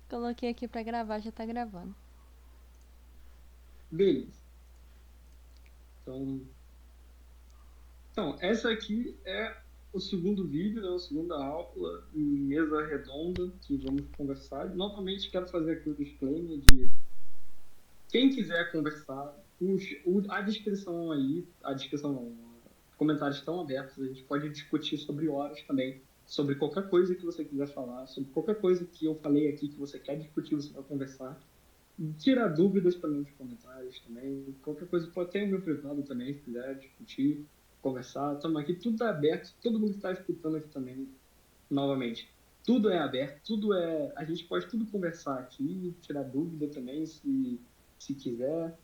Coloquei aqui pra gravar, já tá gravando. Beleza. Então, essa aqui é o segundo vídeo, né, a segunda aula em mesa redonda que vamos conversar. Novamente, quero fazer aqui o disclaimer de quem quiser conversar, a descrição aí, a descrição não, os comentários estão abertos, a gente pode discutir sobre horas também, sobre qualquer coisa que você quiser falar, sobre qualquer coisa que eu falei aqui que você quer discutir, você vai conversar. Tirar dúvidas para mim nos comentários também. Qualquer coisa, pode ter o meu privado também, se quiser discutir, conversar. Estamos aqui, tudo está aberto. Todo mundo que está escutando aqui também, novamente. Tudo é aberto, tudo é. A gente pode tudo conversar aqui, tirar dúvida também, se quiser.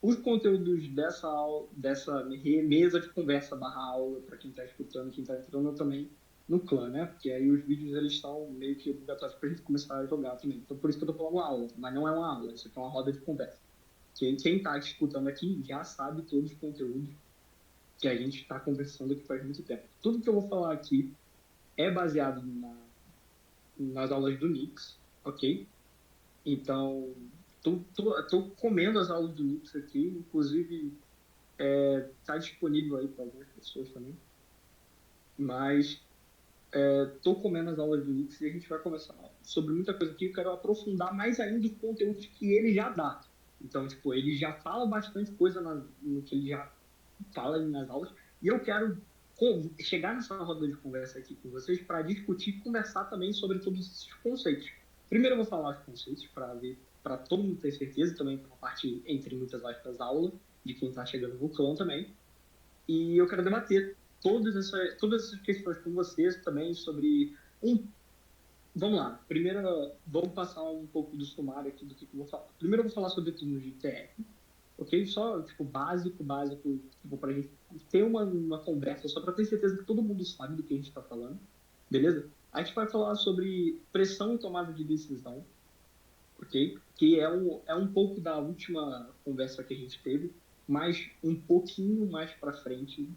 Os conteúdos dessa mesa de conversa barra aula, para quem está escutando, quem está entrando, eu também no clã, né? Porque aí os vídeos eles estão meio que obrigatórios para a gente começar a jogar também. Então por isso que eu estou falando aula, mas não é uma aula, isso aqui é uma roda de conversa. Quem está escutando aqui já sabe todos os conteúdos que a gente está conversando aqui faz muito tempo. Tudo que eu vou falar aqui é baseado nas aulas do Nix, ok? Então, tô comendo as aulas do Nix aqui, inclusive está disponível aí para algumas pessoas também. Mas estou comendo as aulas do Nix e a gente vai conversar sobre muita coisa aqui. Eu quero aprofundar mais ainda os conteúdos que ele já dá. Então, tipo, ele já fala bastante coisa no que ele já fala nas aulas. E eu quero chegar nessa roda de conversa aqui com vocês para discutir e conversar também sobre todos esses conceitos. Primeiro eu vou falar os conceitos para ver, para todo mundo ter certeza, também para a parte, entre muitas aspas, aula, de quem está chegando no clã também. E eu quero debater todas essas questões com vocês também sobre um. Vamos lá. Primeiro, vamos passar um pouco do sumário aqui do que eu vou falar. Primeiro, eu vou falar sobre turnos de TF, ok? Só, tipo, básico, tipo, para a gente ter uma conversa, só para ter certeza que todo mundo sabe do que a gente está falando, beleza? A gente vai falar sobre pressão e tomada de decisão, ok? Que é um pouco da última conversa que a gente teve, mas um pouquinho mais para frente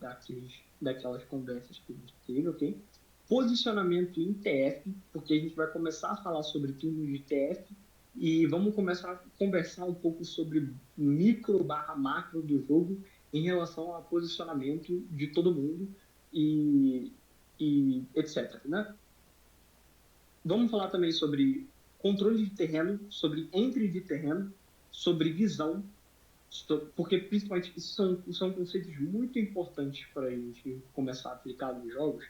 daquelas conversas que a gente teve, ok? Posicionamento em TF, porque a gente vai começar a falar sobre turnos de TF e vamos começar a conversar um pouco sobre micro barra macro do jogo em relação ao posicionamento de todo mundo e, e etc, né? Vamos falar também sobre controle de terreno, sobre entry de terreno, sobre visão, porque principalmente isso são conceitos muito importantes para a gente começar a aplicar nos jogos.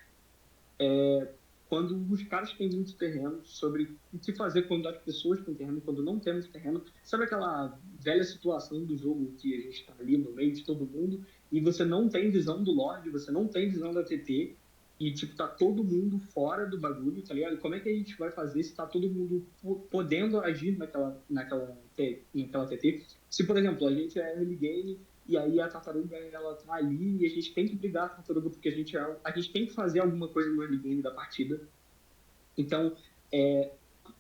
Quando os caras têm muito terreno, sobre o que fazer quando as pessoas têm terreno, quando não temos terreno. Sabe aquela velha situação do jogo que a gente está ali no meio de todo mundo e você não tem visão do Lorde, você não tem visão da TT e, tipo, tá todo mundo fora do bagulho, tá ligado? E como é que a gente vai fazer se tá todo mundo podendo agir naquela TT? Se, por exemplo, a gente é early game e aí a tartaruga, ela tá ali e a gente tem que brigar a tartaruga porque a gente tem que fazer alguma coisa no early game da partida. Então,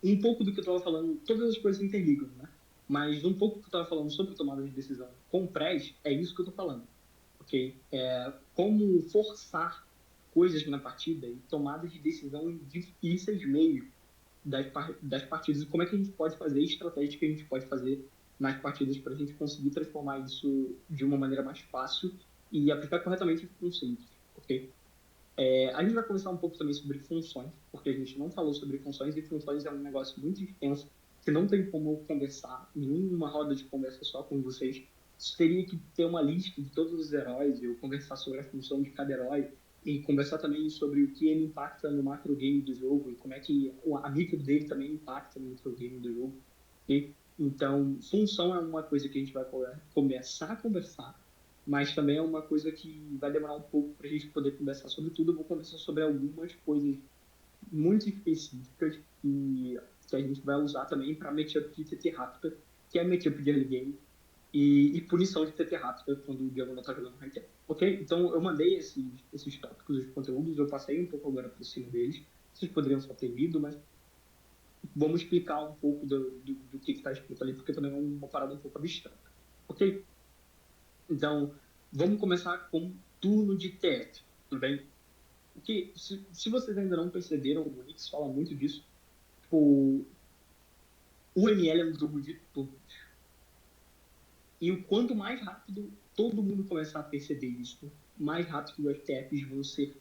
um pouco do que eu estava falando, todas as coisas se interligam, né? Mas um pouco do que eu estava falando sobre tomada de decisão com press, é isso que eu estou falando, ok? Como forçar coisas na partida e tomadas de decisão difíceis meio das partidas e como é que a gente pode fazer, estratégias que a gente pode fazer nas partidas para a gente conseguir transformar isso de uma maneira mais fácil e aplicar corretamente os conceitos, ok? A gente vai conversar um pouco também sobre funções, porque a gente não falou sobre funções, e funções é um negócio muito extenso, que não tem como eu conversar em uma roda de conversa só com vocês. Teria que ter uma lista de todos os heróis, eu conversar sobre a função de cada herói, e conversar também sobre o que ele impacta no macro game do jogo, e como é que a micro dele também impacta no micro game do jogo. Okay? Então, função é uma coisa que a gente vai começar a conversar, mas também é uma coisa que vai demorar um pouco para a gente poder conversar sobre tudo. Eu vou conversar sobre algumas coisas muito específicas que a gente vai usar também para matchup de TT rápida, que é matchup de early game, e punição de TT rápida quando o Diagonal está jogando ranked. Ok? Então eu mandei esses tópicos, os conteúdos, eu passei um pouco agora por cima deles. Vocês poderiam só ter lido, mas vamos explicar um pouco do que está escrito ali, porque também é uma parada um pouco abstrata. Ok? Então, vamos começar com turno de TF, tudo bem? Porque se vocês ainda não perceberam, o Nix fala muito disso. Tipo, o ML é um jogo de turnos. E o quanto mais rápido todo mundo começar a perceber isso, mais rápido os FTFs vão ser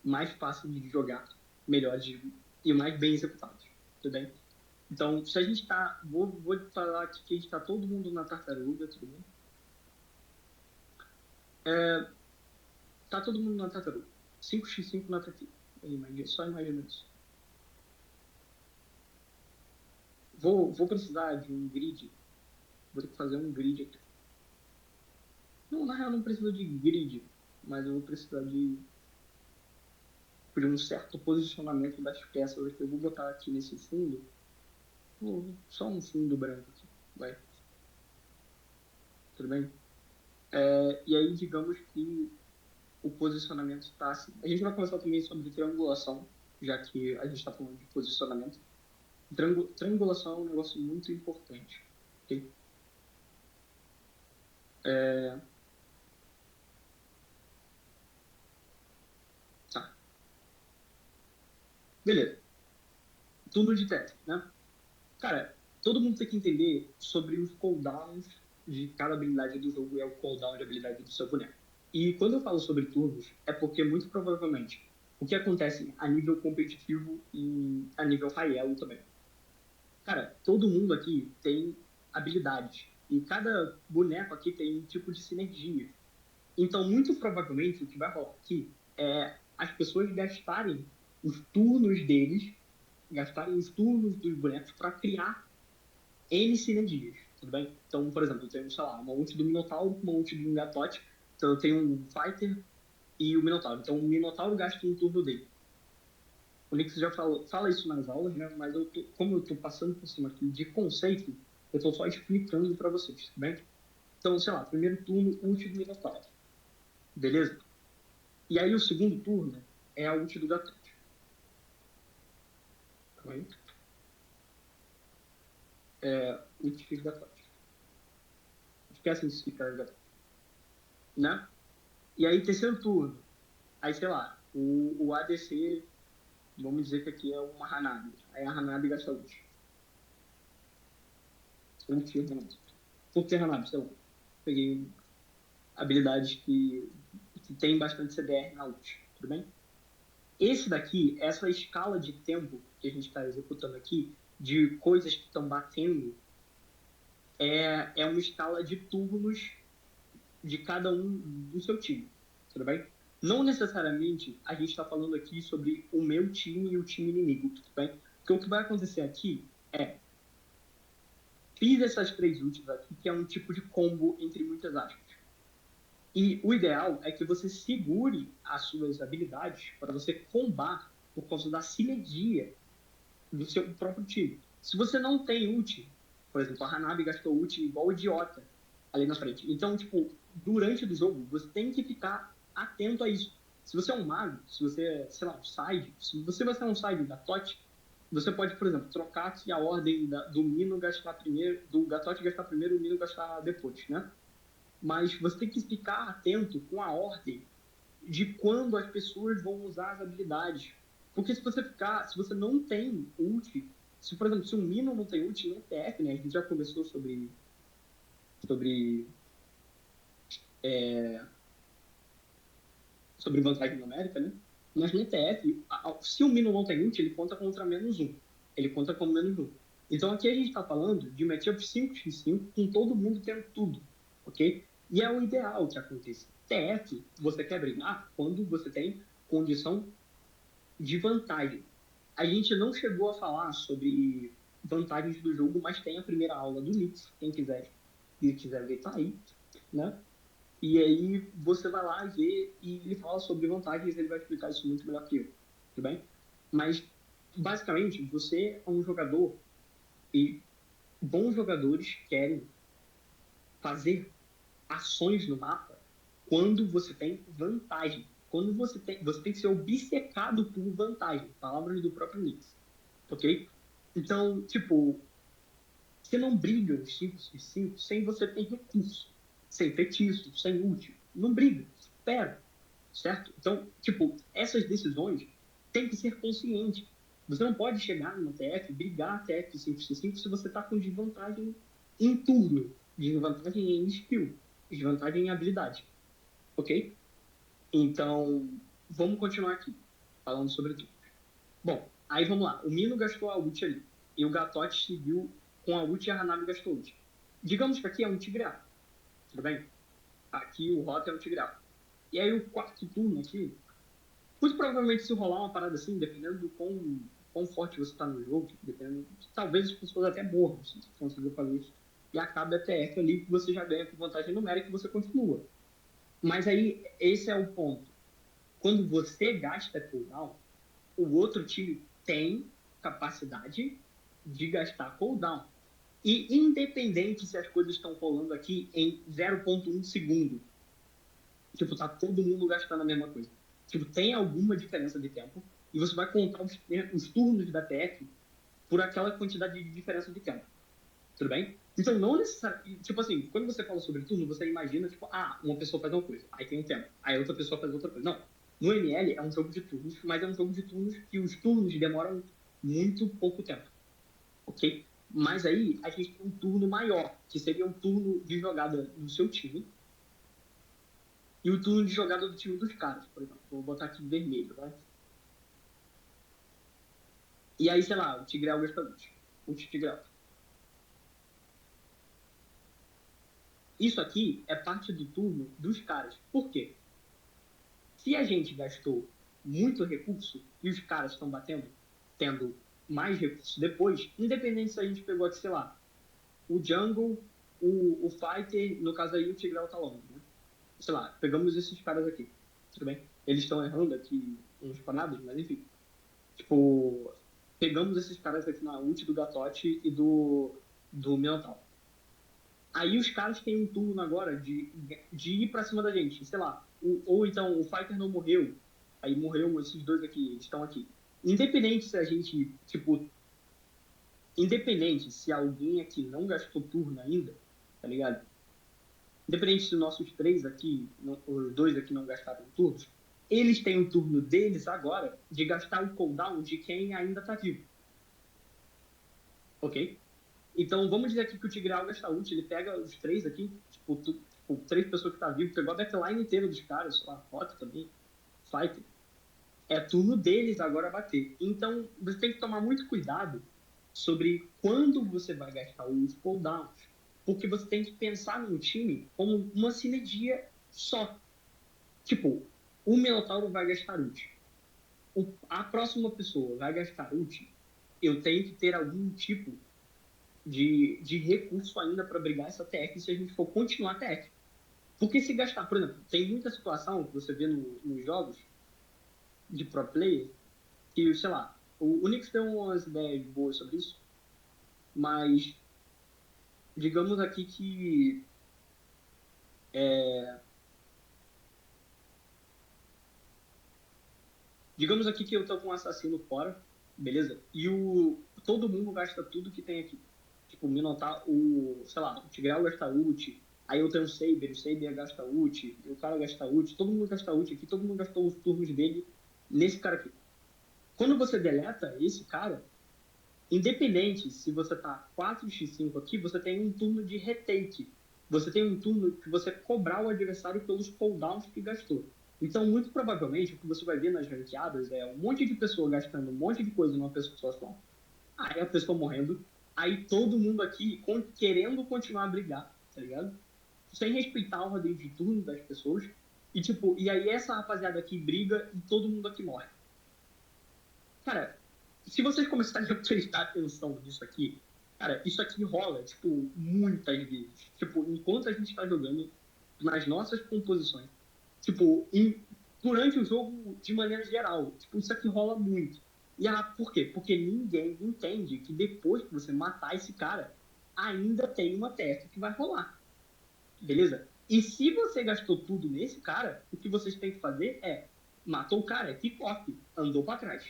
mais fáceis de jogar, melhores e mais bem executados. Tudo bem? Então, se a gente tá. Vou falar aqui que a gente tá todo mundo na tartaruga, tudo bem? Tá todo mundo na tartaruga. 5x5 na tartaruga. Só imagina isso. Vou precisar de um grid. Vou ter que fazer um grid aqui. Não, na real, não precisa de grid, mas eu vou precisar de um certo posicionamento das peças que eu vou botar aqui nesse fundo. Só um fundo branco aqui. Vai. Tudo bem? E aí, digamos que o posicionamento está assim. A gente vai conversar também sobre triangulação, já que a gente está falando de posicionamento. Triangulação é um negócio muito importante. Okay? Tá. Beleza. Tudo de teste, né? Cara, todo mundo tem que entender sobre os cooldowns de cada habilidade do jogo e é o cooldown de habilidade do seu boneco. E quando eu falo sobre turnos, é porque muito provavelmente o que acontece a nível competitivo e a nível high elo também. Cara, todo mundo aqui tem habilidades e cada boneco aqui tem um tipo de sinergia. Então, muito provavelmente, o que vai rolar aqui é as pessoas gastarem os turnos deles, gastarem os turnos dos bonecos para criar N sinergias, tudo bem? Então, por exemplo, eu tenho, sei lá, uma ult do Minotauro, uma ult do Ngatote, então eu tenho um Fighter e o Minotauro. Então, o Minotauro gasta um turno dele. O Nix já fala isso nas aulas, né? Mas como eu estou passando por cima aqui de conceito, eu estou só explicando para vocês, tudo bem? Então, sei lá, primeiro turno, ult do Minotauro. Beleza? E aí o segundo turno é a ult do Gatote. Tá bem? Ult do Gatote. Esquecem de explicar o Gatote. Né? E aí, terceiro turno. Aí, sei lá, o ADC, vamos dizer que aqui é uma Hanabi. Aí a Hanabi gasta ult. Ult Hanabi. Por que Hanabi? Sei lá. Peguei habilidades que tem bastante CDR na ult. Tudo bem? Esse daqui, essa escala de tempo que a gente está executando aqui, de coisas que estão batendo, é uma escala de turnos de cada um do seu time. Tudo bem? Não necessariamente a gente está falando aqui sobre o meu time e o time inimigo, tudo bem? Porque o que vai acontecer aqui é fiz essas 3 ults aqui, que é um tipo de combo entre muitas aspas. E o ideal é que você segure as suas habilidades para você combar por causa da sinergia do seu próprio time. Se você não tem ult, por exemplo, a Hanabi gastou ult igual idiota ali na frente. Então, tipo, durante o jogo, você tem que ficar atento a isso. Se você é um mago, se você é, sei lá, um side, se você vai ser um side da TOT, você pode, por exemplo, trocar aqui a ordem do Mino gastar primeiro, do Gatote gastar primeiro e o Mino gastar depois, né? Mas você tem que ficar atento com a ordem de quando as pessoas vão usar as habilidades. Porque se você não tem ult, se por exemplo, se um Mino não tem ult no TF, né? A gente já conversou sobre sobre vantagem numérica, né? Mas no TF, se o Mino não tem ult, ele conta contra -1. Ele conta como -1. Então aqui a gente está falando de matchup 5x5 com todo mundo tendo tudo, ok? E é o ideal que aconteça. TF, você quer brigar quando você tem condição de vantagem. A gente não chegou a falar sobre vantagens do jogo, mas tem a primeira aula do Nix, quem quiser ver, tá aí, né? E aí você vai lá ver e ele fala sobre vantagens, ele vai explicar isso muito melhor que eu, tudo bem? Mas, basicamente, você é um jogador e bons jogadores querem fazer ações no mapa quando você tem vantagem. Quando você tem que ser obcecado por vantagem. Palavras do próprio Nix. Ok? Então, tipo, você não briga os 5x5 sem você ter recurso. Sem feitiço, sem ult. Não briga. Espera. Certo? Então, tipo, essas decisões têm que ser conscientes. Você não pode chegar numa TF, brigar a TF de 5x5 se você tá com desvantagem em turno, desvantagem em skill, desvantagem em habilidade, ok? Então, vamos continuar aqui, falando sobre tudo. Bom, aí vamos lá. O Mino gastou a ult ali. E o Gatote seguiu com a ult e a Hanabi gastou ult. Digamos que aqui é um Tigreal. Tudo bem? Aqui o Rota é um Tigreal. E aí o quarto turno aqui, muito provavelmente se rolar uma parada assim, dependendo do quão forte você tá no jogo, dependendo, talvez as pessoas até morram se você conseguir fazer isso. E acabe a TF ali que você já ganha com vantagem numérica e você continua. Mas aí, esse é o ponto. Quando você gasta cooldown, o outro time tem capacidade de gastar cooldown. E independente se as coisas estão rolando aqui em 0,1 segundo, tipo, tá todo mundo gastando a mesma coisa. Tipo, tem alguma diferença de tempo e você vai contar os turnos da TF por aquela quantidade de diferença de tempo. Tudo bem? Então, não necessariamente. Tipo assim, quando você fala sobre turno, você imagina, tipo, uma pessoa faz uma coisa, aí tem um tempo, aí outra pessoa faz outra coisa. Não. No ML é um jogo de turnos, mas é um jogo de turnos que os turnos demoram muito pouco tempo. Ok? Mas aí a gente tem um turno maior, que seria um turno de jogada do seu time, e o turno de jogada do time dos caras, por exemplo. Vou botar aqui vermelho, tá? E aí, sei lá, o Tigreal gasta ult. Ult Tigreal. Isso aqui é parte do turno dos caras. Por quê? Se a gente gastou muito recurso e os caras estão batendo, tendo mais recursos depois, independente se a gente pegou aqui, sei lá, o Jungle, o Fighter, no caso aí o Tigreal tá longe, né? Sei lá, pegamos esses caras aqui, tudo bem? Eles estão errando aqui uns panados, mas enfim. Tipo, pegamos esses caras aqui na ult do Gatote e do Minotaur. Aí os caras têm um turno agora de ir pra cima da gente, sei lá. Ou então o Fighter não morreu, aí morreu esses dois aqui, estão aqui. Independente se a gente, tipo, independente se alguém aqui não gastou turno ainda, tá ligado? Independente se nossos três aqui, os dois aqui não gastaram turnos, eles têm o turno deles agora de gastar o cooldown de quem ainda tá vivo. Ok? Então, vamos dizer aqui que o Tigreal gasta ult, ele pega os três aqui, tipo, três pessoas que tá vivo, pegou a backline inteira dos caras, sei lá, Rota também, Fighter. É turno deles agora bater. Então, você tem que tomar muito cuidado sobre quando você vai gastar os cooldowns, porque você tem que pensar no time como uma sinergia só. Tipo, o Minotauro vai gastar ult. A próxima pessoa vai gastar ult. Eu tenho que ter algum tipo de recurso ainda para brigar essa TF se a gente for continuar a TF. Porque se gastar, por exemplo, tem muita situação que você vê nos jogos de pro player que, sei lá, o Nix tem umas ideias boas sobre isso, mas digamos aqui que digamos aqui que eu tô com um assassino fora, beleza? E todo mundo gasta tudo que tem aqui. Tipo, o Minotaur, sei lá, o Tigreal gasta ult, aí eu tenho o Saber gasta ult, o cara gasta ult, todo mundo gasta ult aqui, todo mundo gastou os turnos dele nesse cara aqui. Quando você deleta esse cara, independente se você tá 4x5 aqui, você tem um turno de retake. Você tem um turno que você cobrar o adversário pelos cooldowns que gastou. Então, muito provavelmente, o que você vai ver nas ranqueadas é um monte de pessoa gastando um monte de coisa numa pessoa só. Aí a pessoa morrendo. Aí todo mundo aqui querendo continuar a brigar, tá ligado? Sem respeitar a ordem de turno das pessoas. E tipo, e aí essa rapaziada aqui briga e todo mundo aqui morre. Cara, se vocês começarem a prestar atenção nisso aqui, cara, isso aqui rola, tipo, muitas vezes. Tipo, enquanto a gente tá jogando nas nossas composições. Tipo, durante o jogo de maneira geral. Tipo, isso aqui rola muito. E por quê? Porque ninguém entende que depois que você matar esse cara, ainda tem uma TF que vai rolar. Beleza? E se você gastou tudo nesse cara, o que vocês têm que fazer é matou o cara, é pick-off, andou para trás.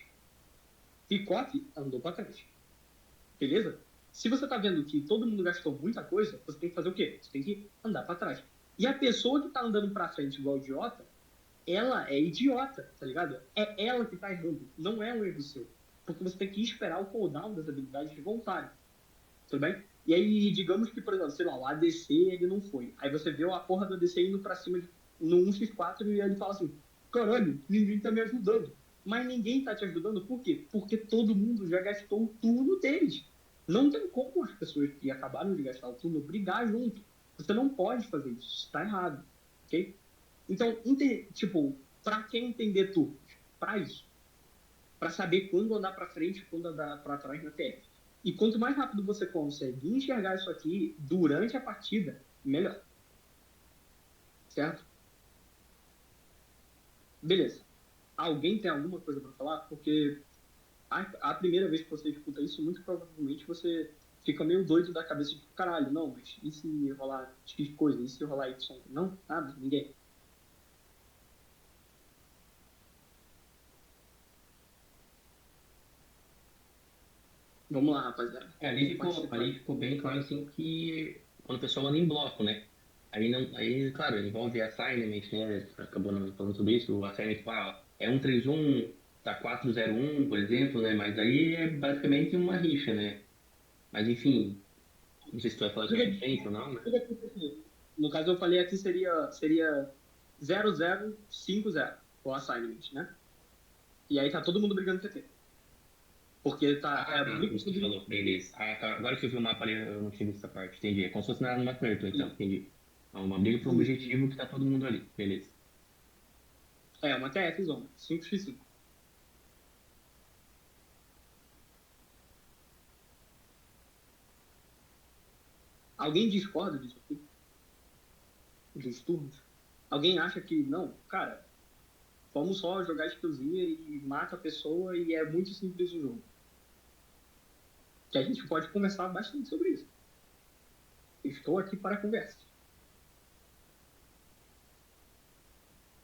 Pick-off, andou para trás. Beleza? Se você tá vendo que todo mundo gastou muita coisa, você tem que fazer o quê? Você tem que andar para trás. E a pessoa que tá andando para frente igual idiota, ela é idiota, tá ligado? É ela que tá errando, não é um erro seu. porque você tem que esperar o cooldown das habilidades voltarem. Tudo bem? E aí, digamos que, por exemplo, sei lá, o ADC ele não foi. Aí você vê a porra do ADC indo pra cima no 1x4 e ele fala assim: caralho, ninguém tá me ajudando. Mas ninguém tá te ajudando por quê? Porque todo mundo já gastou o turno deles. Não tem como as pessoas que acabaram de gastar o turno brigar junto. Você não pode fazer isso. Isso tá errado. Ok? Então, tipo, pra quem entender turnos? Pra isso. Pra saber quando andar pra frente e quando andar pra trás na TF. E quanto mais rápido você consegue enxergar isso aqui durante a partida, melhor. Certo? Beleza. Alguém tem alguma coisa para falar? Porque a primeira vez que você escuta isso, muito provavelmente você fica meio doido da cabeça de caralho, não, mas e se rolar X coisa? E se rolar Y? Não? Nada? Ninguém? Vamos lá, rapaziada. Pode ser, Ali pode. ficou bem claro assim que quando o pessoal anda em bloco, né? Aí não, aí, claro, envolve assignment, né? Acabou não falando sobre isso, o assignment, tipo, é 131, tá 401, por exemplo, né? Mas aí é basicamente uma rixa, né? Mas enfim, não sei se tu vai falar isso mais pra frente ou não, né? No caso, eu falei aqui seria 0050 o assignment, né? E aí tá todo mundo brigando TT. Porque tá, é Ah, a tá, briga isso que tu falou, beleza. Ah, tá. Agora que eu vi o mapa ali, eu não tinha visto essa parte, entendi. É como se fosse numa Turtle, então, entendi. É uma briga por um objetivo que tá todo mundo ali, beleza. É uma TF zona, 5x5. Alguém discorda disso aqui? Dos turnos? Alguém acha que, não, cara, vamos só jogar skillzinha e mata a pessoa e é muito simples o jogo? Que a gente pode conversar bastante sobre isso. Estou aqui para conversa.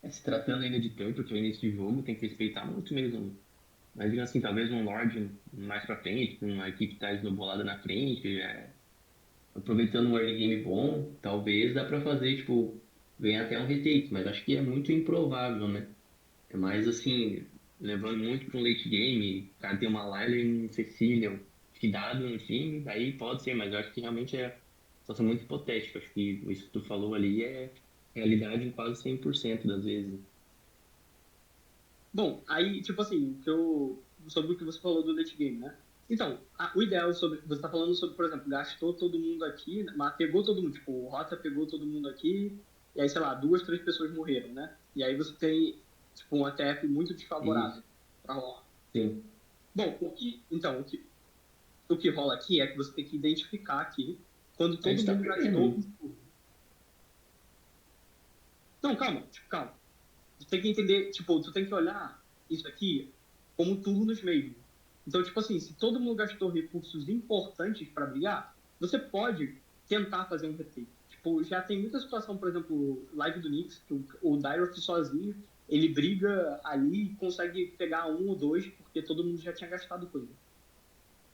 É, se tratando ainda de Turtle, que é o início de jogo, tem que respeitar muito mesmo. Mas, digamos assim, talvez um Lorde mais pra frente, com uma equipe que tá esnobolada na frente, aproveitando um early game bom, talvez dá pra fazer, tipo, ganhar até um retake, mas acho que é muito improvável, né? É mais assim, levando muito para um late game, o cara tem uma Lyle e um Cecilion cuidado no time, aí pode ser, mas eu acho que realmente é situação muito hipotética. Acho que isso que tu falou ali é realidade em quase 100% das vezes. Bom, aí, tipo assim, sobre o que você falou do late game, né? Então, o ideal sobre. Você está falando sobre, por exemplo, gastou todo mundo aqui, mas pegou todo mundo. Tipo, o Rota pegou todo mundo aqui, e aí, sei lá, duas, três pessoas morreram, né? E aí você tem, tipo, um ATF muito Isso, desfavorável para rolar. sim. Bom, então, o que rola aqui é que você tem que identificar aqui quando A todo gente tá mundo gastou perdendo. um turno. Não, calma, tipo, calma. Tu tem que entender, tipo, tu tem que olhar isso aqui como turnos mesmo. Então, tipo assim, se todo mundo gastou recursos importantes para brigar, você pode tentar fazer um retake. Tipo, já tem muita situação, por exemplo, live do Knicks, que o Dyref sozinho, ele briga ali e consegue pegar um ou dois, porque todo mundo já tinha gastado coisa.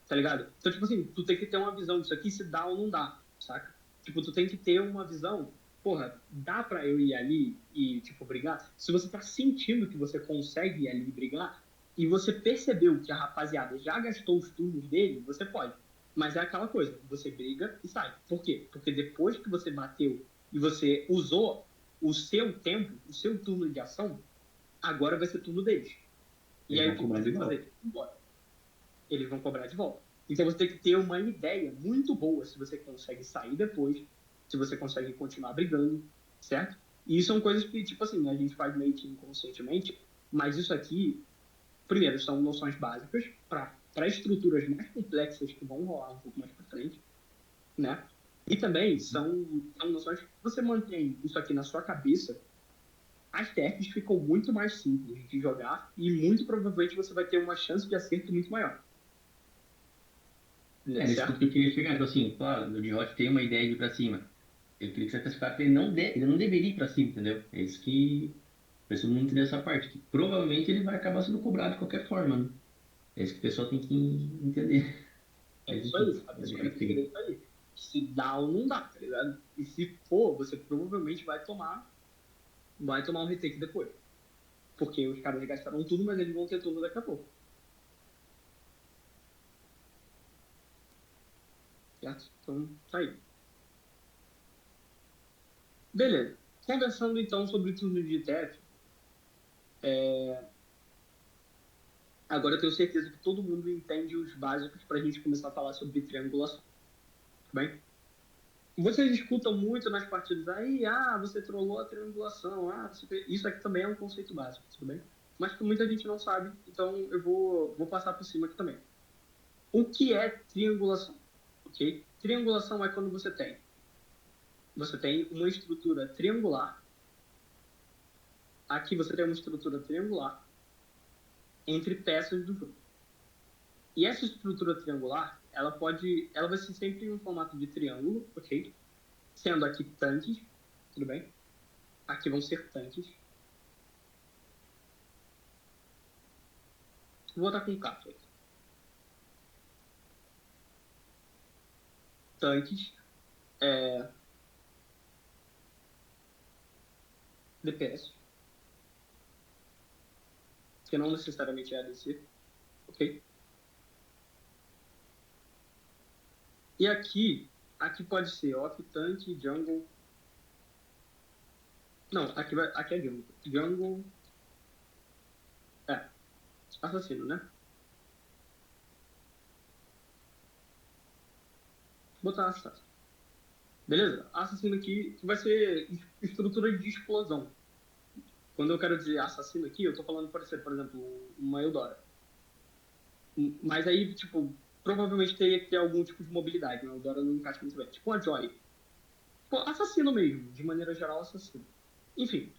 Tá ligado? Então, tipo assim, tu tem que ter uma visão disso aqui, se dá ou não dá, saca? Tipo, tu tem que ter uma visão, porra, dá pra eu ir ali e, tipo, brigar? Se você tá sentindo que você consegue ir ali e brigar, e você percebeu que a rapaziada já gastou os turnos dele, você pode. Mas é aquela coisa, você briga e sai. Por quê? Porque depois que você bateu e você usou o seu tempo, o seu turno de ação, agora vai ser turno deles. E Eles aí vão o que cobrar você de tem que volta. fazer? Embora eles vão cobrar de volta. Então você tem que ter uma ideia muito boa se você consegue sair depois, se você consegue continuar brigando, certo? E são coisas que, tipo assim, a gente faz meio que inconscientemente, mas isso aqui, primeiro, são noções básicas para estruturas mais complexas que vão rolar um pouco mais para frente, né? E também são noções que você mantém isso aqui na sua cabeça, as TFs ficam muito mais simples de jogar e muito provavelmente você vai ter uma chance de acerto muito maior, né? É, nesse ponto Certo? que eu queria chegar. Então, assim, claro, o Jihad tem uma ideia de ir pra cima. Eu queria que você antecipasse que ele não deveria ir pra cima, entendeu? É isso que preciso muito entender essa parte, que provavelmente ele vai acabar sendo cobrado de qualquer forma, né? É isso que o pessoal tem que entender. É Mas isso enfim, aí. A vamos pessoa deixar tem que que entender seguir. isso aí. Se dá ou não dá, tá ligado? E se for, você provavelmente vai tomar um retake depois. Porque os caras gastaram tudo, mas eles vão ter tudo daqui a pouco. certo? Então, tá aí. Beleza. Conversando então sobre o turno de TF, agora eu tenho certeza que todo mundo entende os básicos para a gente começar a falar sobre triangulação, tudo bem? Vocês escutam muito nas partidas aí, você trollou a triangulação, isso aqui também é um conceito básico, tudo bem? Mas que muita gente não sabe, então eu vou passar por cima aqui também. O que é triangulação? Ok? Triangulação é quando você tem uma estrutura triangular. Aqui você tem uma estrutura triangular entre peças do jogo. E essa estrutura triangular, ela vai ser sempre em um formato de triângulo, ok? Sendo aqui tanques, tudo bem? Aqui vão ser tanques. Vou botar com capa aqui. Tanques, DPS, que não necessariamente é ADC, ok? E aqui pode ser off, tanque, jungle. Não, aqui é jungle. Jungle, assassino, né? Vou botar assassino. Beleza? Assassino aqui vai ser estrutura de explosão. Quando eu quero dizer assassino aqui, eu tô falando, por exemplo, uma Eudora. Mas aí, tipo, provavelmente teria que ter algum tipo de mobilidade, né? A Eudora não encaixa muito bem. Tipo uma Joy. Tipo, assassino mesmo, de maneira geral, assassino. Enfim,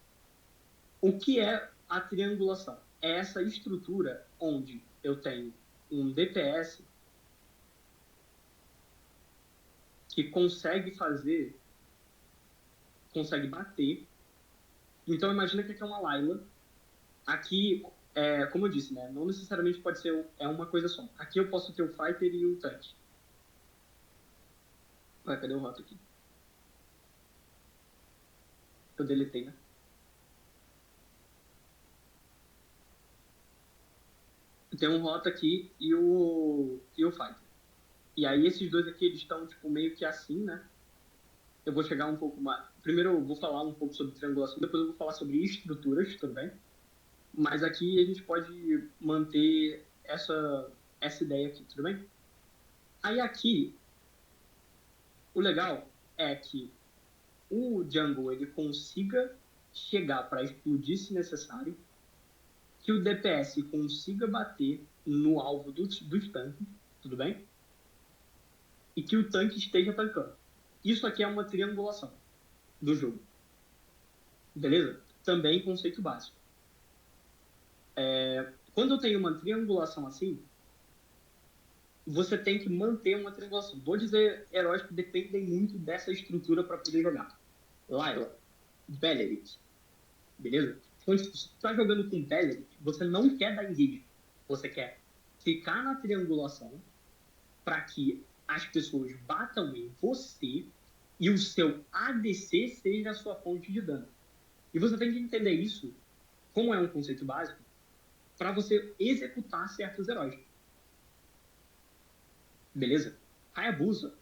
o que é a triangulação? É essa estrutura onde eu tenho um DPS que consegue bater. Então imagina que aqui é uma Layla. Aqui, como eu disse, né? Não necessariamente pode ser uma coisa só. Aqui eu posso ter o Fighter e o Tanque. Ué, cadê o Rota aqui? Eu deletei, né? Tem um Rota aqui e o Fighter. E aí esses dois aqui, eles estão tipo, meio que assim, né? Eu vou chegar um pouco mais... Primeiro eu vou falar um pouco sobre triangulação, depois eu vou falar sobre estruturas, tudo bem? Mas aqui a gente pode manter essa ideia aqui, tudo bem? Aí aqui, o legal é que o jungle ele consiga chegar para explodir se necessário, que o DPS consiga bater no alvo dos tanques, tudo bem? E que o tanque esteja tancando. Isso aqui é uma triangulação do jogo. Beleza? Também conceito básico. Quando eu tenho uma triangulação assim, você tem que manter uma triangulação. Vou dizer heróis que dependem muito dessa estrutura para poder jogar. Layla, Beleric, beleza? Então, se você está jogando com Beleric, você não quer dar engage. Você quer ficar na triangulação para que as pessoas batam em você e o seu ADC seja a sua fonte de dano. E você tem que entender isso, como é um conceito básico, para você executar certos heróis. Beleza? Hayabusa,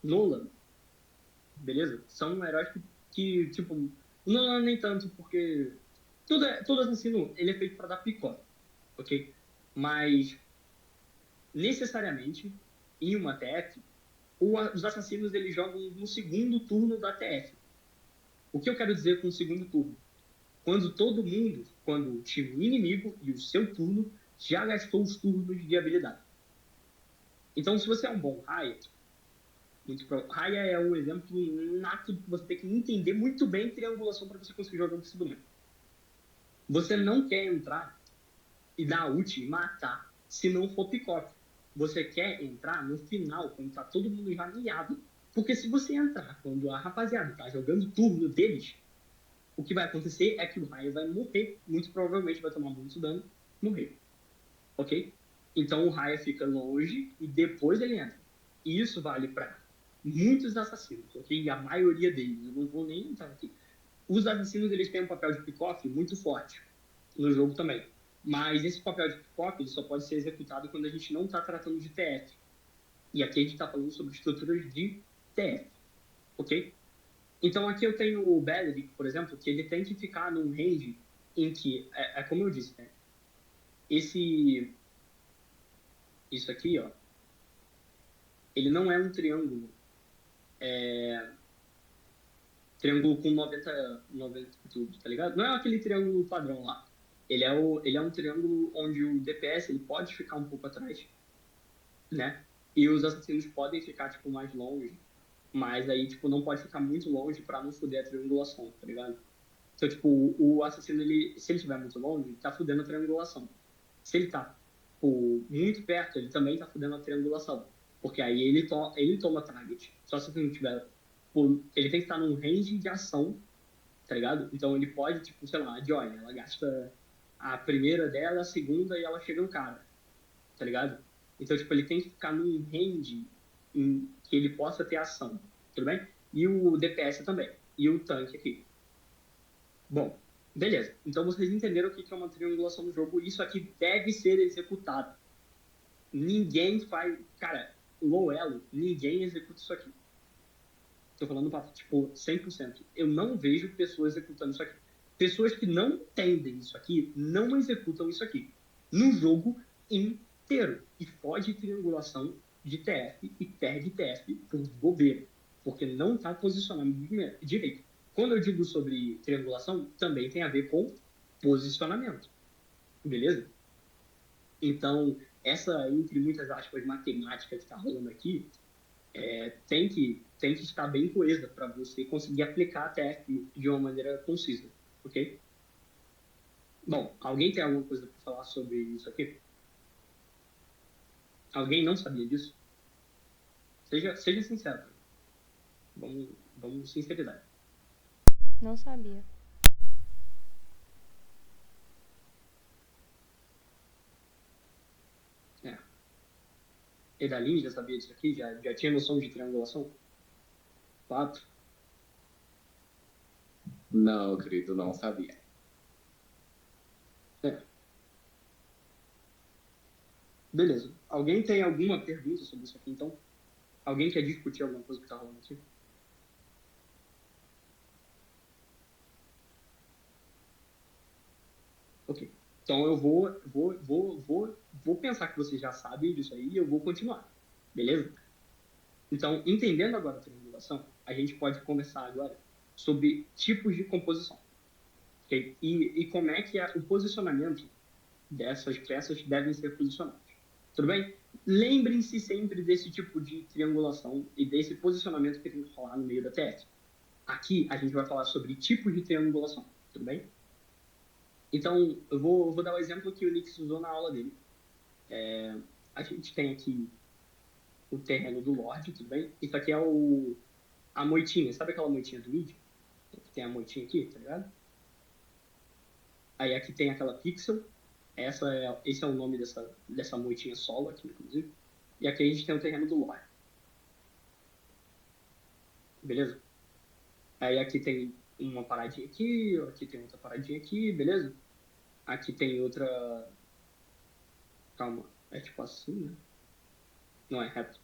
Nolan, beleza? São heróis que tipo, não nem tanto, porque todo assassino ele é feito para dar picote, ok? Mas necessariamente em uma TF, os assassinos eles jogam no segundo turno da TF. O que eu quero dizer com o segundo turno? Quando o time inimigo e o seu turno já gastou os turnos de habilidade. Então, se você é um bom Raya, Raya é um exemplo nato que você tem que entender muito bem triangulação para você conseguir jogar com esse boneco. Você não quer entrar e dar ult e matar se não for picote. Você quer entrar no final, quando tá todo mundo já miado. Porque se você entrar quando a rapaziada tá jogando turno deles, o que vai acontecer é que o Raya vai morrer. Muito provavelmente vai tomar muito dano, morrer. Ok? Então o Raya fica longe e depois ele entra. E isso vale para muitos assassinos, ok? A maioria deles. Eu não vou nem entrar aqui. Os assassinos eles têm um papel de pick-off muito forte no jogo também. Mas esse papel de pick-off ele só pode ser executado quando a gente não está tratando de TF. E aqui a gente está falando sobre estruturas de TF, ok? Então aqui eu tenho o Beleric, por exemplo, que ele tem que ficar num range em que, como eu disse, né? Isso aqui, ó, ele não é um triângulo, triângulo com 90 tudo, tá ligado? Não é aquele triângulo padrão lá. Ele é um triângulo onde o DPS ele pode ficar um pouco atrás, né? E os assassinos podem ficar, tipo, mais longe, mas aí, tipo, não pode ficar muito longe pra não foder a triangulação, tá ligado? Então, tipo, o assassino, se ele estiver muito longe, ele tá fudendo a triangulação. Se ele tá, tipo, muito perto, ele também tá fudendo a triangulação. Porque aí ele toma target. Só se ele não tiver... Tipo, ele tem que estar num range de ação, tá ligado? Então ele pode, tipo, sei lá, a Joy, ela gasta a primeira dela, a segunda e ela chega no cara, tá ligado? Então, tipo, ele tem que ficar num range em que ele possa ter ação, tudo bem? E o DPS também. E o tanque aqui. Bom, beleza. Então vocês entenderam o que é uma triangulação no jogo. Isso aqui deve ser executado. Ninguém faz... Cara, low elo, ninguém executa isso aqui. Tô falando pra, tipo, 100%. Eu não vejo pessoas executando isso aqui. Pessoas que não entendem isso aqui, não executam isso aqui. No jogo inteiro. E foge triangulação de TF e perde TF por bobeira. Porque não tá posicionando direito. Quando eu digo sobre triangulação, também tem a ver com posicionamento. Beleza? Então, essa, entre muitas aspas, matemática que está rolando aqui, tem que estar bem coesa para você conseguir aplicar a TF de uma maneira concisa, ok? Bom, alguém tem alguma coisa para falar sobre isso aqui? Alguém não sabia disso? Seja sincero. Vamos sinceridade. Não sabia. É. Edaline já sabia disso aqui? Já tinha noção de triangulação? Fato. Não, querido, não sabia. É. Beleza. Alguém tem alguma pergunta sobre isso aqui, então? Alguém quer discutir alguma coisa que tá rolando aqui? Ok. Então eu vou pensar que você já sabe disso aí e eu vou continuar. Beleza? Então, entendendo agora a triangulação, a gente pode conversar agora sobre tipos de composição. Okay? E como é que o posicionamento dessas peças devem ser posicionadas. Tudo bem? Lembrem-se sempre desse tipo de triangulação e desse posicionamento que tem que rolar no meio da TF. Aqui a gente vai falar sobre tipos de triangulação. Tudo bem? Então, eu vou dar o exemplo que o Nix usou na aula dele. A gente tem aqui o terreno do Lorde, tudo bem? Isso aqui é a moitinha. Sabe aquela moitinha do mid? Tem a moitinha aqui, tá ligado? Aí aqui tem aquela pixel. Esse é o nome dessa moitinha solo aqui, inclusive. E aqui a gente tem o terreno do Lorde. Beleza? Aí aqui tem uma paradinha aqui tem outra paradinha aqui, beleza? Aqui tem outra... Calma, é tipo assim, né? Não é reto.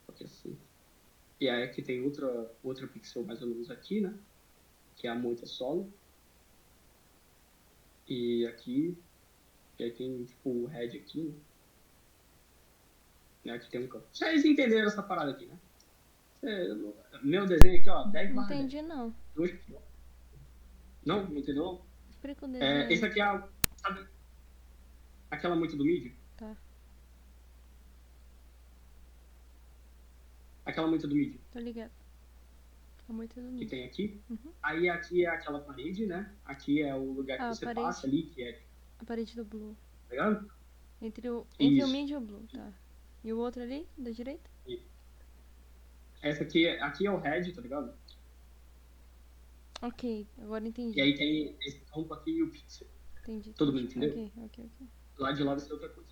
Aqui assim. E aí aqui tem outra pixel mais ou menos aqui, né? Que é a moita solo. E aqui tem tipo o head aqui, né? E aqui tem um campo. Vocês entenderam essa parada aqui, né? Meu desenho aqui, ó, 10 Não barra 10. entendi, não. Não entendeu? Explica o desenho. Esse aqui é sabe, aquela moita do mid? Tá, Aquela moita do mid tô ligado. É muito do que mid. tem aqui. Uhum. Aí aqui é aquela parede, né? Aqui é o lugar que Ah, a você parede. passa ali, que é, A parede do blue. tá ligado? Entre o Isso. mid e o blue, tá. E o outro ali, da direita? Essa aqui é o head, tá ligado? Ok, agora entendi. E aí tem esse campo aqui e o pixel. Entendi. Todo mundo entendeu? Ok. Lá de lá vai ser outra coisa.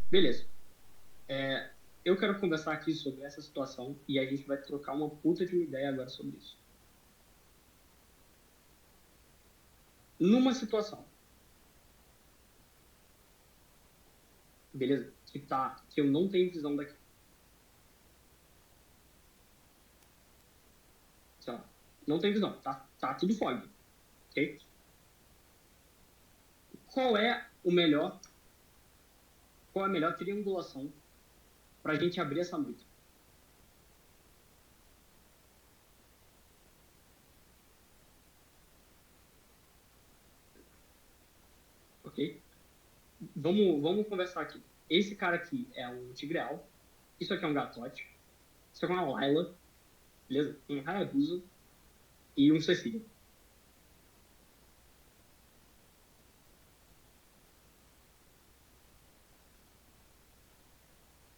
Beleza. Eu quero conversar aqui sobre essa situação e a gente vai trocar uma puta de uma ideia agora sobre isso. Numa situação. Beleza? que eu não tenho visão daqui. Sei lá, não tenho visão, tá tudo fog, ok? Qual é a melhor triangulação pra gente abrir essa moita? Ok? Vamos conversar aqui. Esse cara aqui é um tigreal. Isso aqui é um gatote. Isso aqui é uma Layla. Beleza? Um Hayabusa e um Cecília.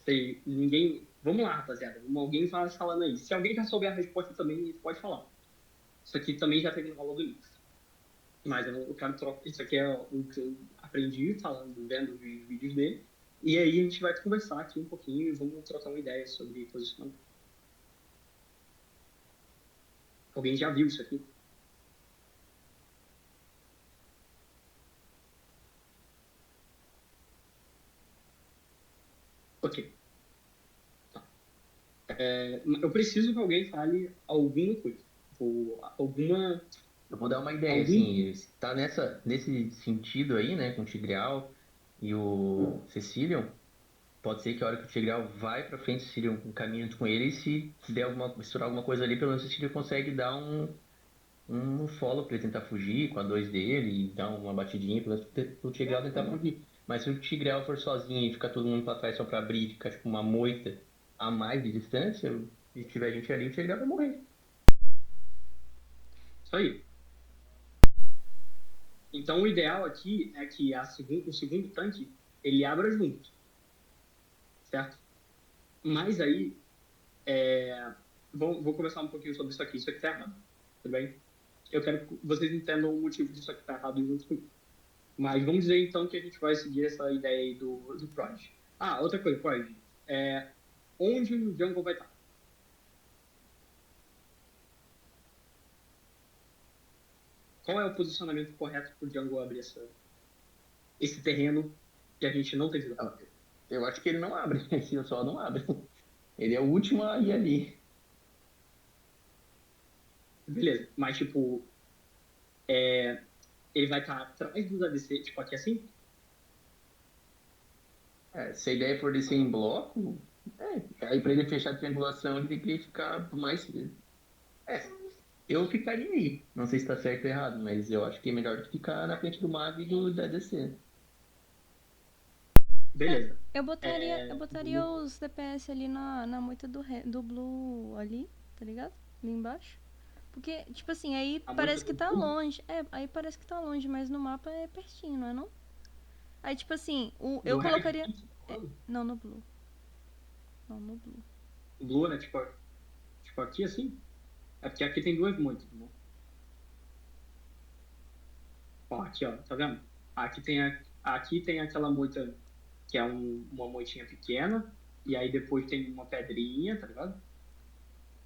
Sei, ninguém... Vamos lá, rapaziada. Alguém vai falando aí. Se alguém já souber a resposta também, pode falar. Isso aqui também já teve no aula do Linux. Mas eu quero trocar. Isso aqui é o que eu aprendi falando, vendo os vídeos dele. E aí a gente vai conversar aqui um pouquinho e vamos trocar uma ideia sobre posicionamento. Alguém já viu isso aqui? Ok. Tá. Eu preciso que alguém fale alguma coisa. Alguma. Eu vou dar uma ideia, assim, tá nesse sentido aí, né, com o Tigreal e o Cecilion, pode ser que a hora que o Tigreal vai pra frente, o Cecilion caminha com ele, e se der misturar alguma coisa ali, pelo menos o Cecilion consegue dar um follow pra ele tentar fugir com a 2 dele e dar uma batidinha pro Tigreal tentar fugir. Mas se o Tigreal for sozinho e ficar todo mundo pra trás só pra abrir e ficar tipo uma moita a mais de distância, e tiver gente ali, o Tigreal vai morrer. Isso aí. Então o ideal aqui é que o segundo tanque ele abra junto. Certo? Mas aí vou conversar um pouquinho sobre isso aqui. Isso aqui tá errado. Tudo bem? Eu quero que vocês entendam o motivo disso aqui tá errado junto comigo. Mas vamos dizer então que a gente vai seguir essa ideia aí do Prod. Ah, outra coisa, Prod. Onde o Jungle vai estar? Qual é o posicionamento correto para o Jungle abrir esse terreno que a gente não tem visão? Eu acho que ele não abre, esse só não abre. Ele é o último a ir ali. Beleza, mas tipo, ele vai estar atrás dos ADC, tipo aqui assim? Se a ideia for descer em bloco, aí pra ele fechar a triangulação ele tem que ficar mais. Eu ficaria aí. Não sei se tá certo ou errado, mas eu acho que é melhor do que ficar na frente do Mago e da DC. Beleza. Eu botaria os DPS ali na moita do Blue ali, tá ligado? Ali embaixo. Porque, tipo assim, aí A parece moita que do tá Blue? longe. Aí parece que tá longe, mas no mapa é pertinho, não é não? Aí, tipo assim, eu No colocaria... Red, Não, no Blue. Não, no Blue. o Blue é tipo aqui assim? É porque aqui tem duas moitas, né? Ó, aqui, ó, tá vendo? Aqui tem aquela moita que é uma moitinha pequena, e aí depois tem uma pedrinha, tá ligado?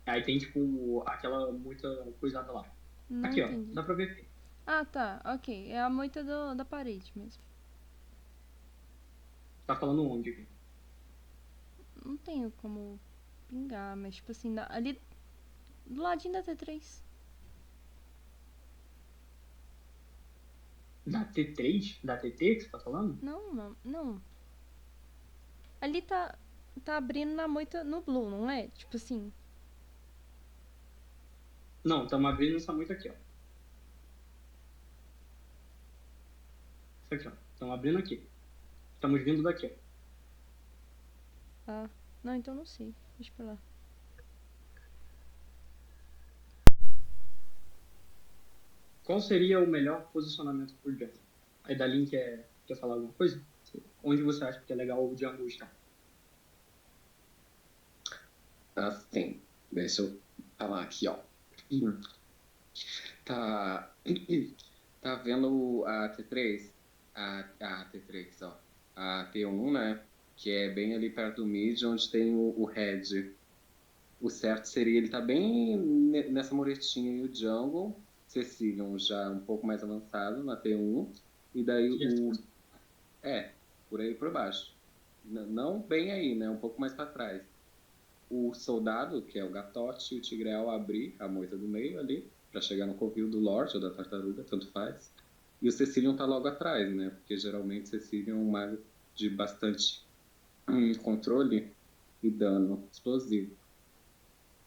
Aí tem, tipo, aquela moita coisada lá. Não Aqui, ó, entendi. dá pra ver aqui. Ah, tá, ok. É a moita da parede mesmo. Tá falando onde aqui? Não tenho como pingar, mas tipo assim, ali do ladinho da T3. Da T3? Da TT que você tá falando? Não. Ali tá abrindo na moita no Blue, não é? Tipo assim. Não, estamos abrindo essa moita aqui, ó. Isso aqui, ó. Estamos abrindo aqui. Estamos vindo daqui, ó. Ah, não, então não sei. Deixa pra lá. Qual seria o melhor posicionamento por Jungle? Aí da Link quer falar alguma coisa? Onde você acha que é legal o Jungle estar? Assim, deixa eu falar aqui, ó. Tá, tá vendo a T3? A T3, ó. A T1, né? Que é bem ali perto do mid, onde tem o Red. O certo seria ele tá bem nessa muretinha aí, o Jungle. Cecilion já um pouco mais avançado na T1. E daí por aí por baixo. Não bem aí, né? Um pouco mais para trás. O soldado, que é o Gatote, e o Tigreal abrir a moita do meio ali, para chegar no covil do Lorde ou da Tartaruga, tanto faz. E o Cecilion tá logo atrás, né? Porque geralmente o Cecilion é um mago de bastante controle e dano explosivo.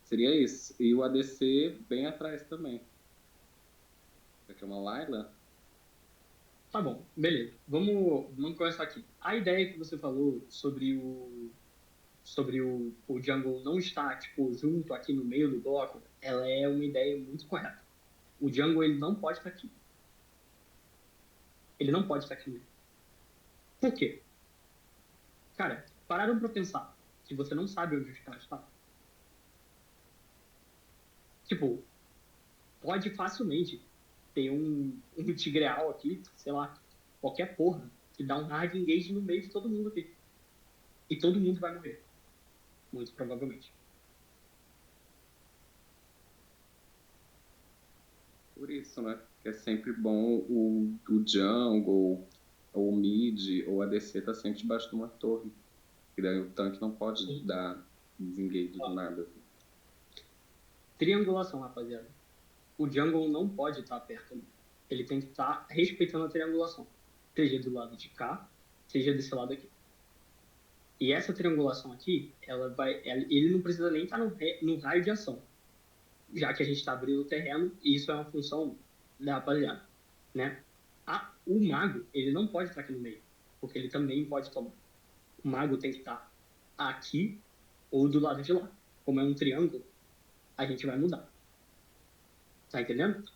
Seria isso. E o ADC bem atrás também. Aqui é uma Layla. Tá bom, beleza. Vamos começar aqui. A ideia que você falou sobre o jungle não estar tipo, junto aqui no meio do bloco, ela é uma ideia muito correta. O jungle ele não pode estar aqui. Ele não pode estar aqui no meio. Por quê? Cara, pararam pra pensar que você não sabe onde os caras estão? Tipo, pode facilmente ter um tigreal aqui, sei lá, qualquer porra, que dá um hard engage no meio de todo mundo aqui. E todo mundo vai morrer. Muito provavelmente. Por isso, né? Que é sempre bom o jungle, ou o mid, ou a ADC tá sempre debaixo de uma torre. E daí o tanque não pode dar desengage do nada. Triangulação, rapaziada. O jungle não pode estar perto ali. Ele tem que estar respeitando a triangulação. Seja do lado de cá, seja desse lado aqui. E essa triangulação aqui, ele não precisa nem estar no raio de ação. Já que a gente está abrindo o terreno, e isso é uma função da rapaziada. Né? O mago, ele não pode estar aqui no meio. Porque ele também pode tomar. O mago tem que estar aqui ou do lado de lá. Como é um triângulo, a gente vai mudar. Tá entendendo?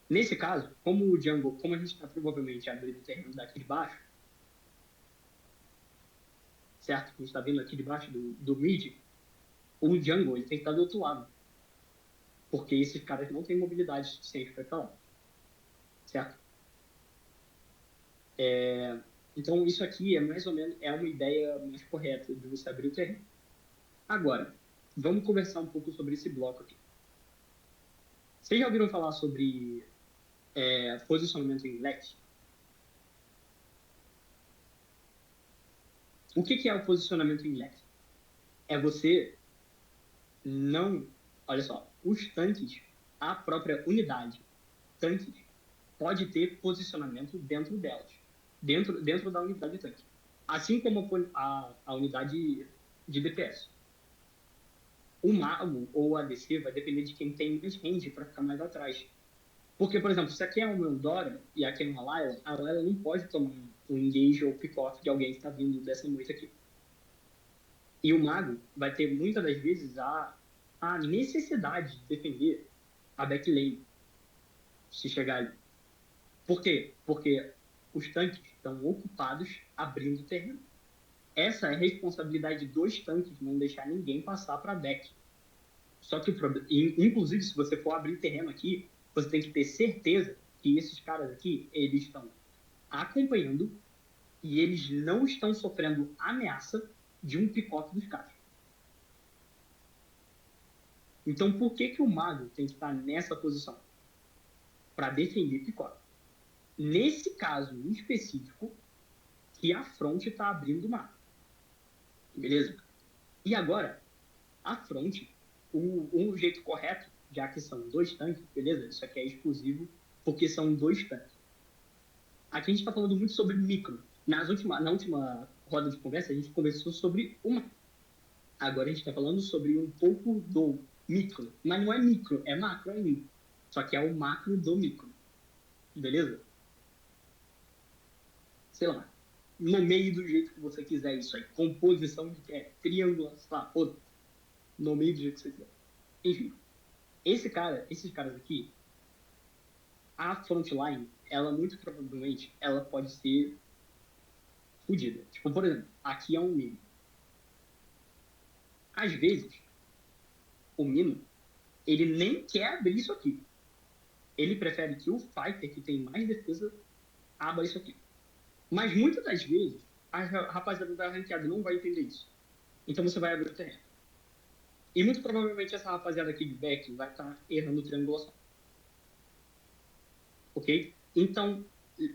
Nesse caso, como o jungle, como a gente está provavelmente abrindo o terreno daqui de baixo, certo? A gente está vindo aqui de baixo do mid, o jungle ele tem que estar do outro lado. Porque esses caras não têm mobilidade suficiente para ir pra lá. Certo? Então, isso aqui é mais ou menos uma ideia mais correta de você abrir o terreno. Agora, vamos conversar um pouco sobre esse bloco aqui. Vocês já ouviram falar sobre posicionamento em leque? O que é o posicionamento em leque? É você não... Olha só, os tanques, a própria unidade tanques, pode ter posicionamento dentro delas. Dentro da unidade de tanque. Assim como a unidade de DPS. O mago ou o ADC vai depender de quem tem mais range para ficar mais atrás. Porque, por exemplo, se aqui é uma Eudora e aqui é uma Layla, a Layla não pode tomar um engage ou pick-off de alguém que está vindo dessa moita aqui. E o mago vai ter, muitas das vezes, a necessidade de defender a backlane se chegar ali. Por quê? Porque os tanques estão ocupados abrindo o terreno. Essa é a responsabilidade dos tanques, não deixar ninguém passar para back. Só que, inclusive, se você for abrir terreno aqui, você tem que ter certeza que esses caras aqui, eles estão acompanhando e eles não estão sofrendo ameaça de um pick-off dos caras. Então, por que o mago tem que estar nessa posição? Para defender pick-off. Nesse caso em específico, que a front está abrindo o mapa. Beleza? E agora, a front, o jeito correto, já que são 2 tanques, beleza? Isso aqui é exclusivo, porque são 2 tanques. Aqui a gente está falando muito sobre micro. Na última roda de conversa, a gente conversou sobre uma. Agora a gente está falando sobre um pouco do micro. Mas não é micro, é macro ainda. Só que é o macro do micro. Beleza? Sei lá. Nomeie do jeito que você quiser isso aí. Composição de triângulo, sei lá, nomeie do jeito que você quiser. Enfim. Esses caras aqui, a frontline, ela muito provavelmente, ela pode ser fodida. Tipo, por exemplo, aqui é um mino. Às vezes, o mino, ele nem quer abrir isso aqui. Ele prefere que o fighter, que tem mais defesa, abra isso aqui. Mas muitas das vezes, a rapaziada da ranqueada não vai entender isso. Então você vai abrir o terreno. E muito provavelmente essa rapaziada aqui de back vai estar errando triangulação. Ok? Então,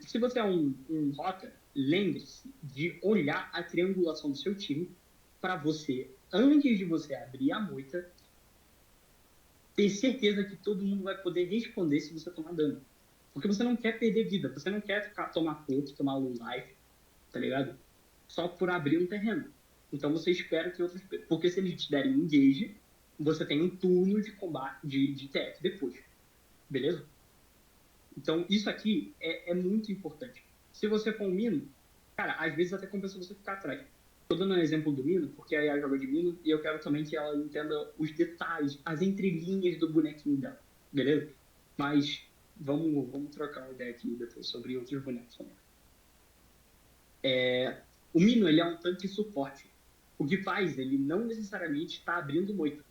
se você é um rota, lembre-se de olhar a triangulação do seu time para você, antes de você abrir a moita, ter certeza que todo mundo vai poder responder se você tomar dano. Porque você não quer perder vida, você não quer tomar poke, tomar low life, tá ligado? Só por abrir um terreno. Então você espera que outros... Porque se eles te derem engage, você tem um turno de combate, de TF depois. Beleza? Então isso aqui é muito importante. Se você for um Mino, cara, às vezes até compensa você ficar atrás. Tô dando um exemplo do Mino, porque a Yaya joga de Mino, e eu quero também que ela entenda os detalhes, as entrelinhas do bonequinho dela. Beleza? Mas vamos trocar uma ideia aqui depois sobre outros bonecos também. O Mino, ele é um tanque suporte. O que faz, ele não necessariamente está abrindo moita.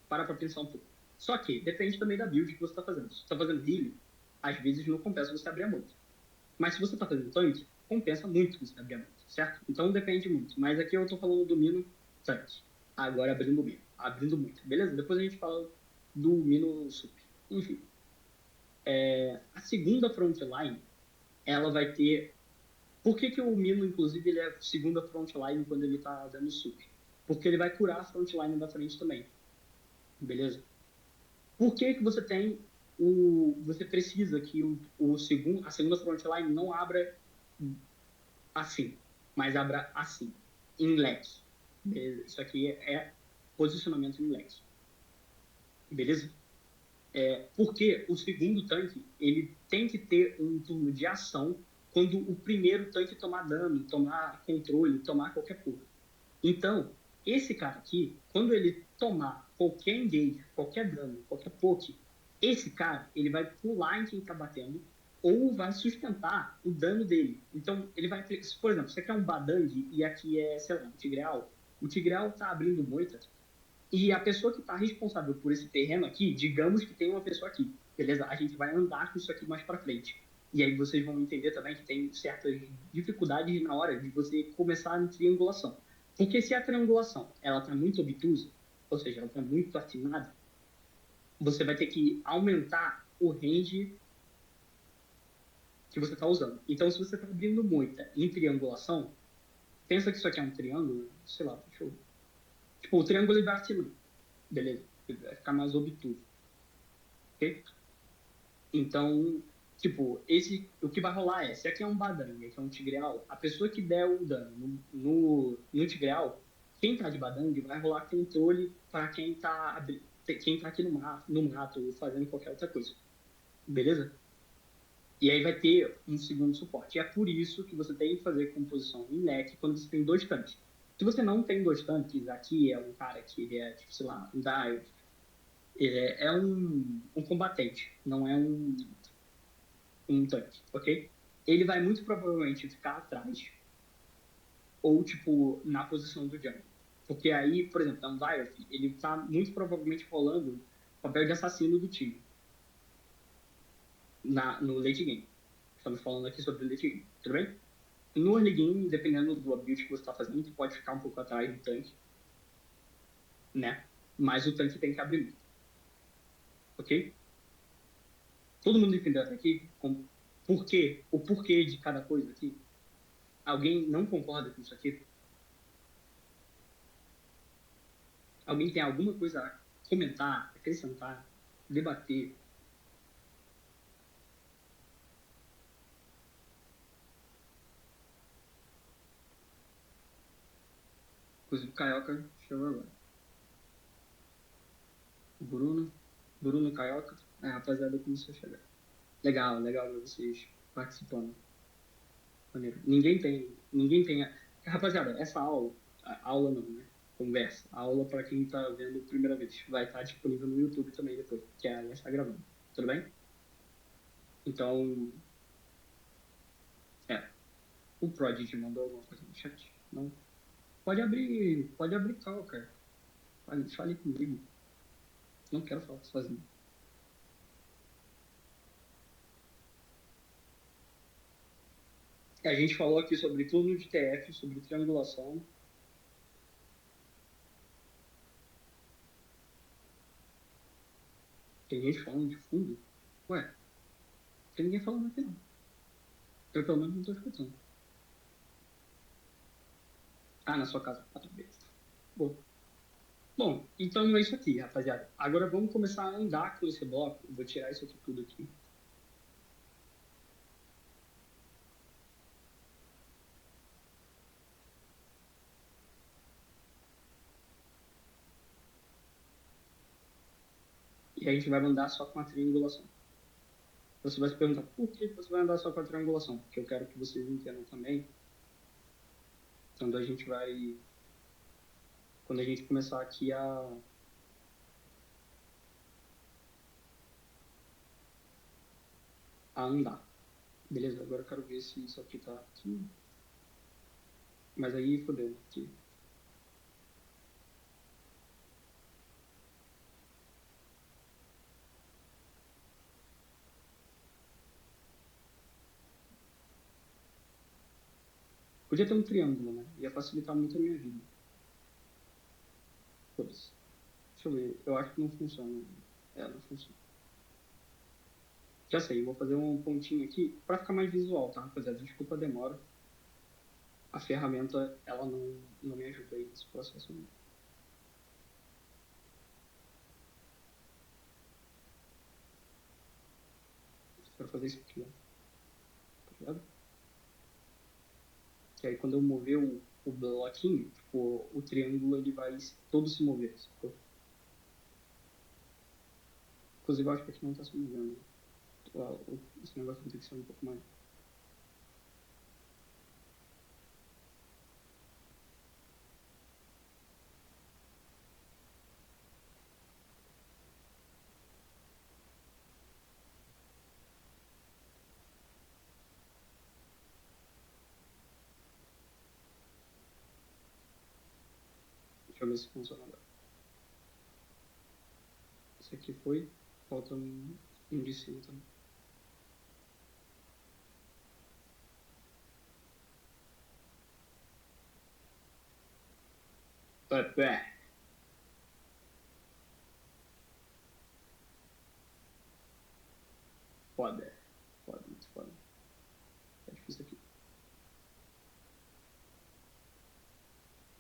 Para pensar um pouco. Só que depende também da build que você está fazendo. Se você está fazendo healing, às vezes não compensa você abrir a moita. Mas se você está fazendo tanque, compensa muito você abrir a moita, certo? Então depende muito. Mas aqui eu estou falando do Mino tanque. Agora abrindo o Mino. Abrindo moita. Beleza? Depois a gente fala do Mino sup. Enfim. A segunda frontline, ela vai ter... Por que o Mino, inclusive, ele é segunda frontline quando ele tá dando sup? Porque ele vai curar a frontline da frente também. Beleza? Por que você tem você precisa que a segunda frontline não abra assim, mas abra assim, em leque. Beleza? Isso aqui é posicionamento em leque. Beleza? Porque o segundo tanque, ele tem que ter um turno de ação quando o primeiro tanque tomar dano, tomar controle, tomar qualquer porra. Então, esse cara aqui, quando ele tomar qualquer engage, qualquer dano, qualquer poke, esse cara, ele vai pular em quem tá batendo ou vai sustentar o dano dele. Então, ele vai... Por exemplo, você quer um Badang e aqui é, sei lá, um Tigreal. O Tigreal tá abrindo moita e a pessoa que tá responsável por esse terreno aqui, digamos que tem uma pessoa aqui. Beleza? A gente vai andar com isso aqui mais pra frente. E aí vocês vão entender também que tem certas dificuldades na hora de você começar a triangulação. Porque se a triangulação ela está muito obtusa, ou seja, ela está muito afinada, você vai ter que aumentar o range que você está usando. Então, se você está abrindo moita em triangulação, pensa que isso aqui é um triângulo, sei lá, deixa eu... Tipo, o triângulo ele vai afinar, beleza? Ele vai ficar mais obtuso. Ok? Então, tipo, o que vai rolar se aqui é um Badang, aqui é um Tigreal, a pessoa que der o dano no Tigreal, quem tá de Badang vai rolar controle para quem tá aqui no mato, fazendo qualquer outra coisa. Beleza? E aí vai ter um segundo suporte. E é por isso que você tem que fazer composição em leque quando você tem dois tanques. Se você não tem dois tanques, aqui é um cara que ele é, tipo, sei lá, um dive, é um combatente, não é um tanque, ok? Ele vai muito provavelmente ficar atrás ou, tipo, na posição do jungle. Porque aí, por exemplo, um Diref, ele tá muito provavelmente rolando o papel de assassino do time no late game. Estamos falando aqui sobre o late game, tudo bem? No early game, dependendo do build que você está fazendo, você pode ficar um pouco atrás do tanque, né? Mas o tanque tem que abrir muito, ok? Todo mundo entendeu até aqui o porquê de cada coisa aqui? Alguém não concorda com isso aqui? Alguém tem alguma coisa a comentar, acrescentar, debater? Coisa do Carioca chegou agora. Bruno Carioca. A rapaziada começou a chegar. Legal ver vocês participando. Maneiro. Ninguém tem. Rapaziada, essa aula não, né? Conversa. A aula para quem tá vendo a primeira vez. Vai estar disponível no YouTube também depois, que a Aya está gravando. Tudo bem? Então. O Prodigy mandou alguma coisa no chat? Não. Pode abrir call, cara. Fale comigo. Não quero falar sozinho. A gente falou aqui sobre turno de TF, sobre triangulação. Tem gente falando de fundo? Ué, tem ninguém falando aqui não. Eu pelo menos não tô escutando. Ah, na sua casa. Ah, tá, beleza. Bom, então é isso aqui, rapaziada. Agora vamos começar a andar com esse bloco. Eu vou tirar isso aqui tudo aqui. E a gente vai andar só com a triangulação. Você vai se perguntar, por que você vai andar só com a triangulação? Porque eu quero que vocês entendam também. Quando a gente começar aqui a andar. Beleza, agora eu quero ver se isso aqui tá aqui. Mas aí, fodeu, aqui. Podia ter um triângulo, né? Ia facilitar muito a minha vida. Foda-se. Deixa eu ver. Eu acho que não funciona. Não funciona. Já sei, vou fazer um pontinho aqui para ficar mais visual, tá, rapaziada? Desculpa a demora. A ferramenta, ela não me ajuda aí nesse processo. Quero fazer isso aqui, ó. Tá ligado? Que aí quando eu mover o bloquinho, tipo, o triângulo ele vai todo se mover, sacou? Inclusive, eu acho que aqui não tá se movendo. Esse negócio vai ter que ser um pouco mais. Deixa eu ver se funciona agora. Esse aqui foi. Falta um de cima também. Foda. Foda, muito foda. É difícil aqui.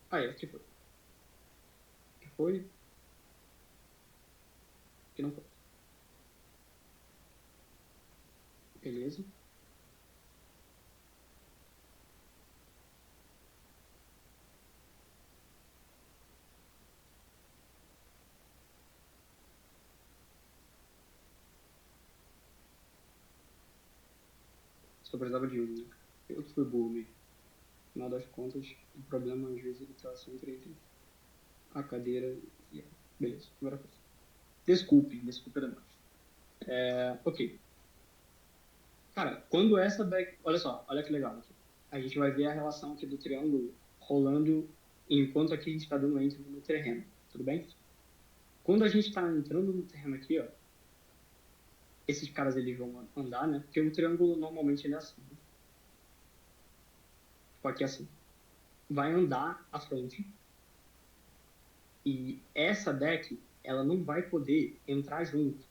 Aqui foi. Aqui foi. Aqui não foi. Beleza. Só precisava de um, né? Eu que fui burro mesmo. No final das contas, o problema às vezes ele tá sempre entre a cadeira e a... Beleza, agora foi. Desculpe a demora. Ok. Cara, quando essa back... Olha só, olha que legal aqui. A gente vai ver a relação aqui do triângulo rolando enquanto aqui a gente está dando enter no terreno. Tudo bem? Quando a gente está entrando no terreno aqui, ó, esses caras eles vão andar, né? Porque o triângulo normalmente ele é assim. Né? Tipo aqui assim. Vai andar à frente. E essa deck, ela não vai poder entrar junto.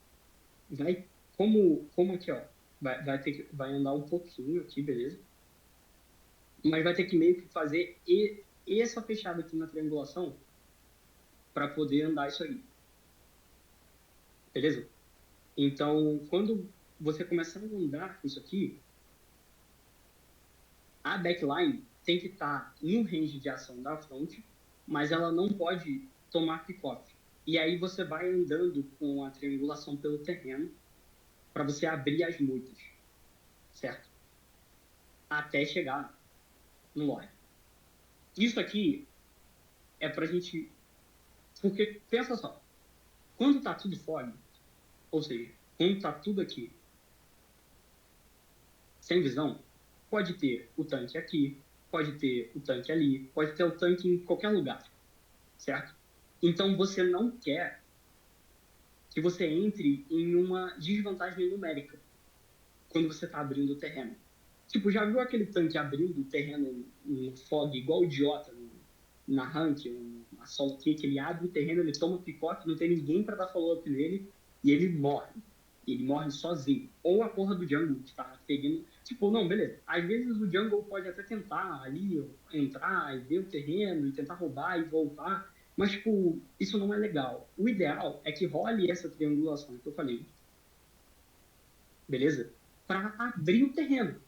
Vai, como aqui, ó. Vai andar um pouquinho aqui, beleza? Mas vai ter que meio que fazer essa fechada aqui na triangulação para poder andar isso aí. Beleza? Então, quando você começar a andar com isso aqui, a backline tem que estar no range de ação da front, mas ela não pode tomar pick-off. E aí você vai andando com a triangulação pelo terreno para você abrir as muitas, certo? Até chegar no lore. Isso aqui é pra gente... Porque, pensa só, quando tá tudo fora, ou seja, quando tá tudo aqui sem visão, pode ter o tanque aqui, pode ter o tanque ali, pode ter o tanque em qualquer lugar, certo? Então você não quer que você entre em uma desvantagem numérica quando você está abrindo o terreno. Tipo, já viu aquele tanque abrindo o terreno no fog igual idiota na rank, na solo kick, ele abre o terreno, ele toma picote, não tem ninguém para dar follow-up nele e ele morre. e ele morre sozinho. Ou a porra do jungle tá pegando. Tipo, não, beleza. Às vezes o jungle pode até tentar ali entrar e ver o terreno e tentar roubar e voltar. Mas, tipo, isso não é legal. O ideal é que role essa triangulação que eu falei. Beleza? Para abrir o terreno.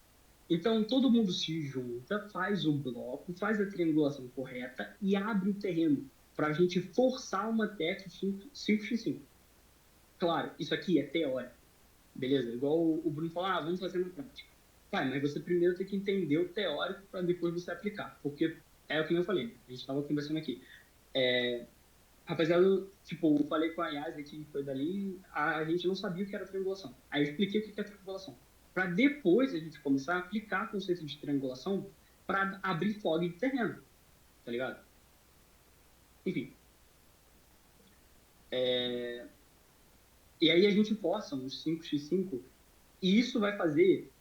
Então, todo mundo se junta, faz o bloco, faz a triangulação correta e abre o terreno para a gente forçar uma tech 5x5. Claro, isso aqui é teórico, beleza? Igual o Bruno falou, vamos fazer na prática. Pai, mas você primeiro tem que entender o teórico para depois você aplicar. Porque é o que eu falei, a gente estava conversando aqui. Rapaziada, tipo, eu falei com a Yas aqui, foi dali, a gente não sabia o que era triangulação. Aí eu expliquei o que é triangulação. Para depois a gente começar a aplicar o conceito de triangulação para abrir fog de terreno, tá ligado? Enfim. E aí a gente força uns 5x5 e isso vai fazer...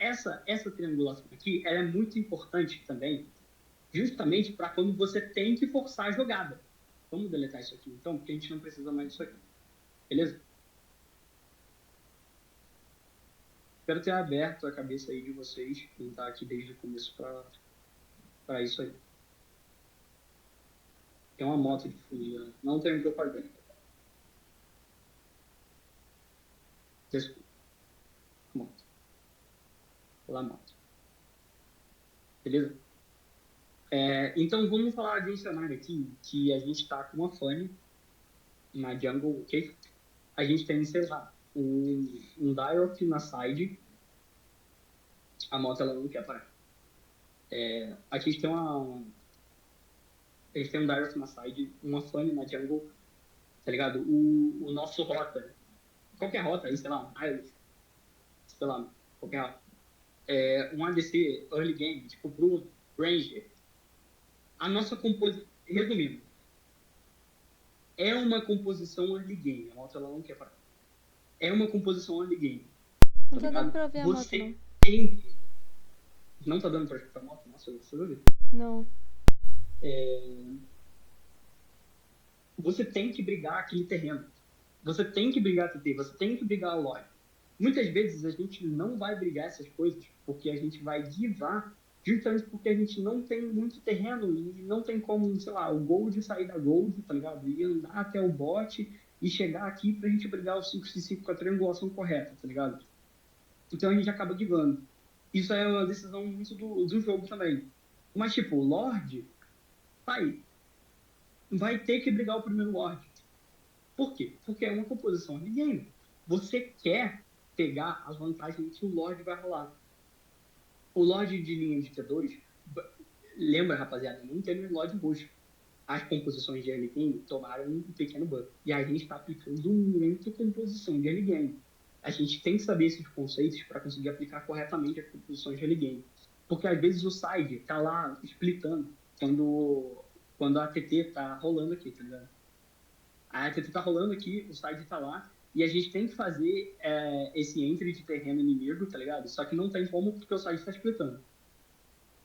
Essa triangulação aqui, ela é muito importante também, justamente para quando você tem que forçar a jogada. Vamos deletar isso aqui, então, porque a gente não precisa mais disso aqui. Beleza? Espero ter aberto a cabeça aí de vocês, quem tá aqui desde o começo para isso aí. Tem uma moto de fundo, não tem propaganda. Desculpa. Moto. Lá, moto. Beleza? Então, vamos falar de um cenário aqui que a gente tá com uma Fanny na jungle, ok? A gente tem, sei lá, um Direct na side. A moto, ela não quer parar. A gente tem um Direct na side, uma Fanny na jungle, tá ligado? O nosso rota, qualquer rota aí, sei lá, sei lá, qualquer rota. Um ADC early game, tipo pro Ranger. A nossa composição, resumindo, é uma composição early game. A moto, ela não quer parar. É uma composição early game. Não tá dando pra ouvir a moto, não. Não tá dando pra escutar a moto? Nossa, você vai ver. Não. Você tem que brigar aquele terreno. Você tem que brigar a TT, você tem que brigar a lore. Muitas vezes a gente não vai brigar essas coisas porque a gente vai givar justamente porque a gente não tem muito terreno e não tem como, sei lá, o gold sair da gold, tá ligado? E andar até o bot e chegar aqui pra gente brigar o 5x5 com a triangulação correta, tá ligado? Então a gente acaba givando. Isso é uma decisão muito do jogo também. Mas, tipo, o Lorde vai ter que brigar o primeiro Lorde. Por quê? Porque é uma composição de game. Você quer pegar as vantagens que o Lorde vai rolar. O Lorde de linha de T2, lembra, rapaziada, não tem Lorde roxo. As composições de early game tomaram um pequeno bug. E a gente está aplicando muito composição de early game. A gente tem que saber esses conceitos para conseguir aplicar corretamente as composições de early game. Porque às vezes o side tá lá splitando quando a TT tá rolando aqui, tá ligado? A TT tá rolando aqui, o side tá lá, e a gente tem que fazer esse entry de terreno inimigo, tá ligado? Só que não tem como porque o side tá splitando.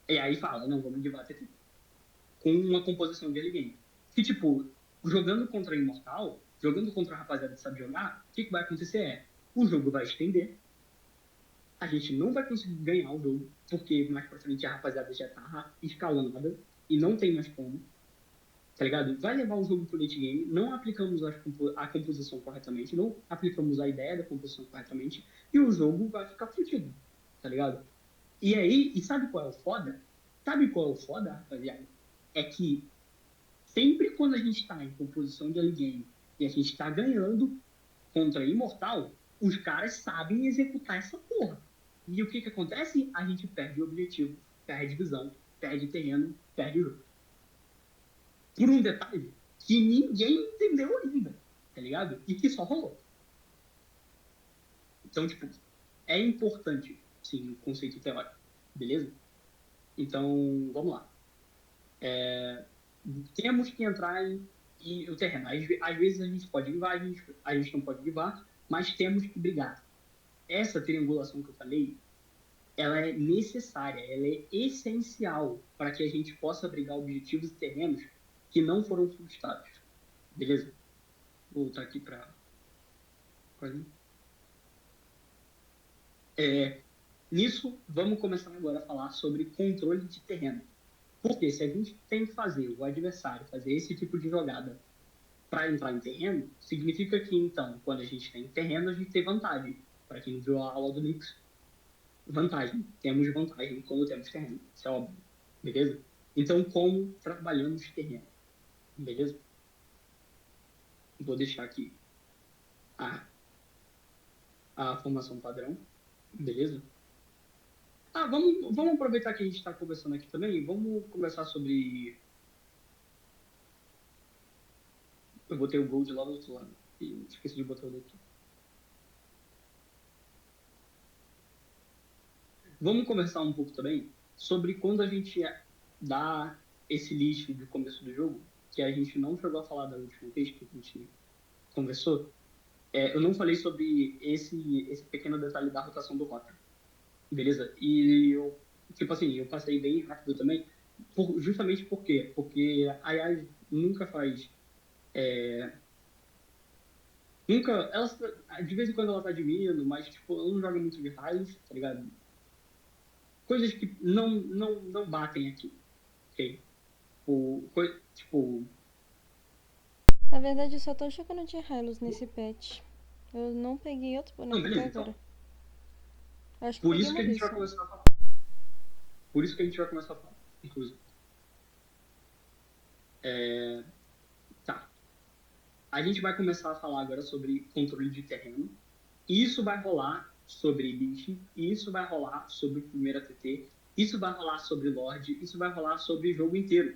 E aí fala, não, vamos divar a TT. Com uma composição de early game. Que, tipo, jogando contra Imortal, jogando contra a rapaziada que sabe jogar, o que vai acontecer o jogo vai estender, a gente não vai conseguir ganhar o jogo, porque mais pra frente a rapaziada já tá escalando e não tem mais como, tá ligado? Vai levar o jogo pro late game, não aplicamos a composição corretamente, não aplicamos a ideia da composição corretamente, e o jogo vai ficar fudido, tá ligado? E aí, e sabe qual é o foda? Sabe qual é o foda, rapaziada? É que sempre quando a gente tá em composição de early game e a gente tá ganhando contra Imortal, os caras sabem executar essa porra. E o que acontece? A gente perde o objetivo, perde visão, perde terreno, perde o jogo. Por um detalhe que ninguém entendeu ainda, tá ligado? E que só rolou. Então, tipo, é importante, sim, o conceito teórico, beleza? Então, vamos lá. Temos que entrar e o terreno. Às vezes a gente pode givar, a gente não pode givar, mas temos que brigar. Essa triangulação que eu falei, ela é necessária, ela é essencial para que a gente possa brigar objetivos e terrenos que não foram conquistados. Beleza? Vou voltar aqui para... Nisso, vamos começar agora a falar sobre controle de terreno. Porque se a gente tem que fazer o adversário fazer esse tipo de jogada para entrar em terreno, significa que, então, quando a gente tem terreno, a gente tem vantagem. Para quem não viu a aula do Knicks, vantagem. Temos vantagem quando temos terreno. Isso é óbvio. Beleza? Então, como trabalhamos terreno? Beleza? Vou deixar aqui a formação padrão. Beleza? Vamos aproveitar que a gente está conversando aqui também. Vamos conversar sobre... Eu botei o gold lá do outro lado. E esqueci de botar o do outro. Vamos conversar um pouco também sobre quando a gente dá esse lixo de começo do jogo, que a gente não chegou a falar da última vez que a gente conversou. Eu não falei sobre esse pequeno detalhe da rotação do roster. Beleza? E eu passei bem rápido também, justamente por quê? Porque a AI nunca faz... de vez em quando ela tá admirando, mas tipo, ela não joga muito de raios, tá ligado? Coisas que não batem aqui, ok? Tipo, Na verdade, eu só tô chegando de Hylos nesse patch. Eu não peguei outro não, boneco até beleza, agora. então. Eu acho que Por peguei isso que a gente vai Maurício. começar a falar. Por isso que a gente vai começar a falar, inclusive. Tá. A gente vai começar a falar agora sobre controle de terreno. Isso vai rolar sobre Lich, isso vai rolar sobre primeira TT, isso vai rolar sobre Lorde, isso vai rolar sobre o jogo inteiro.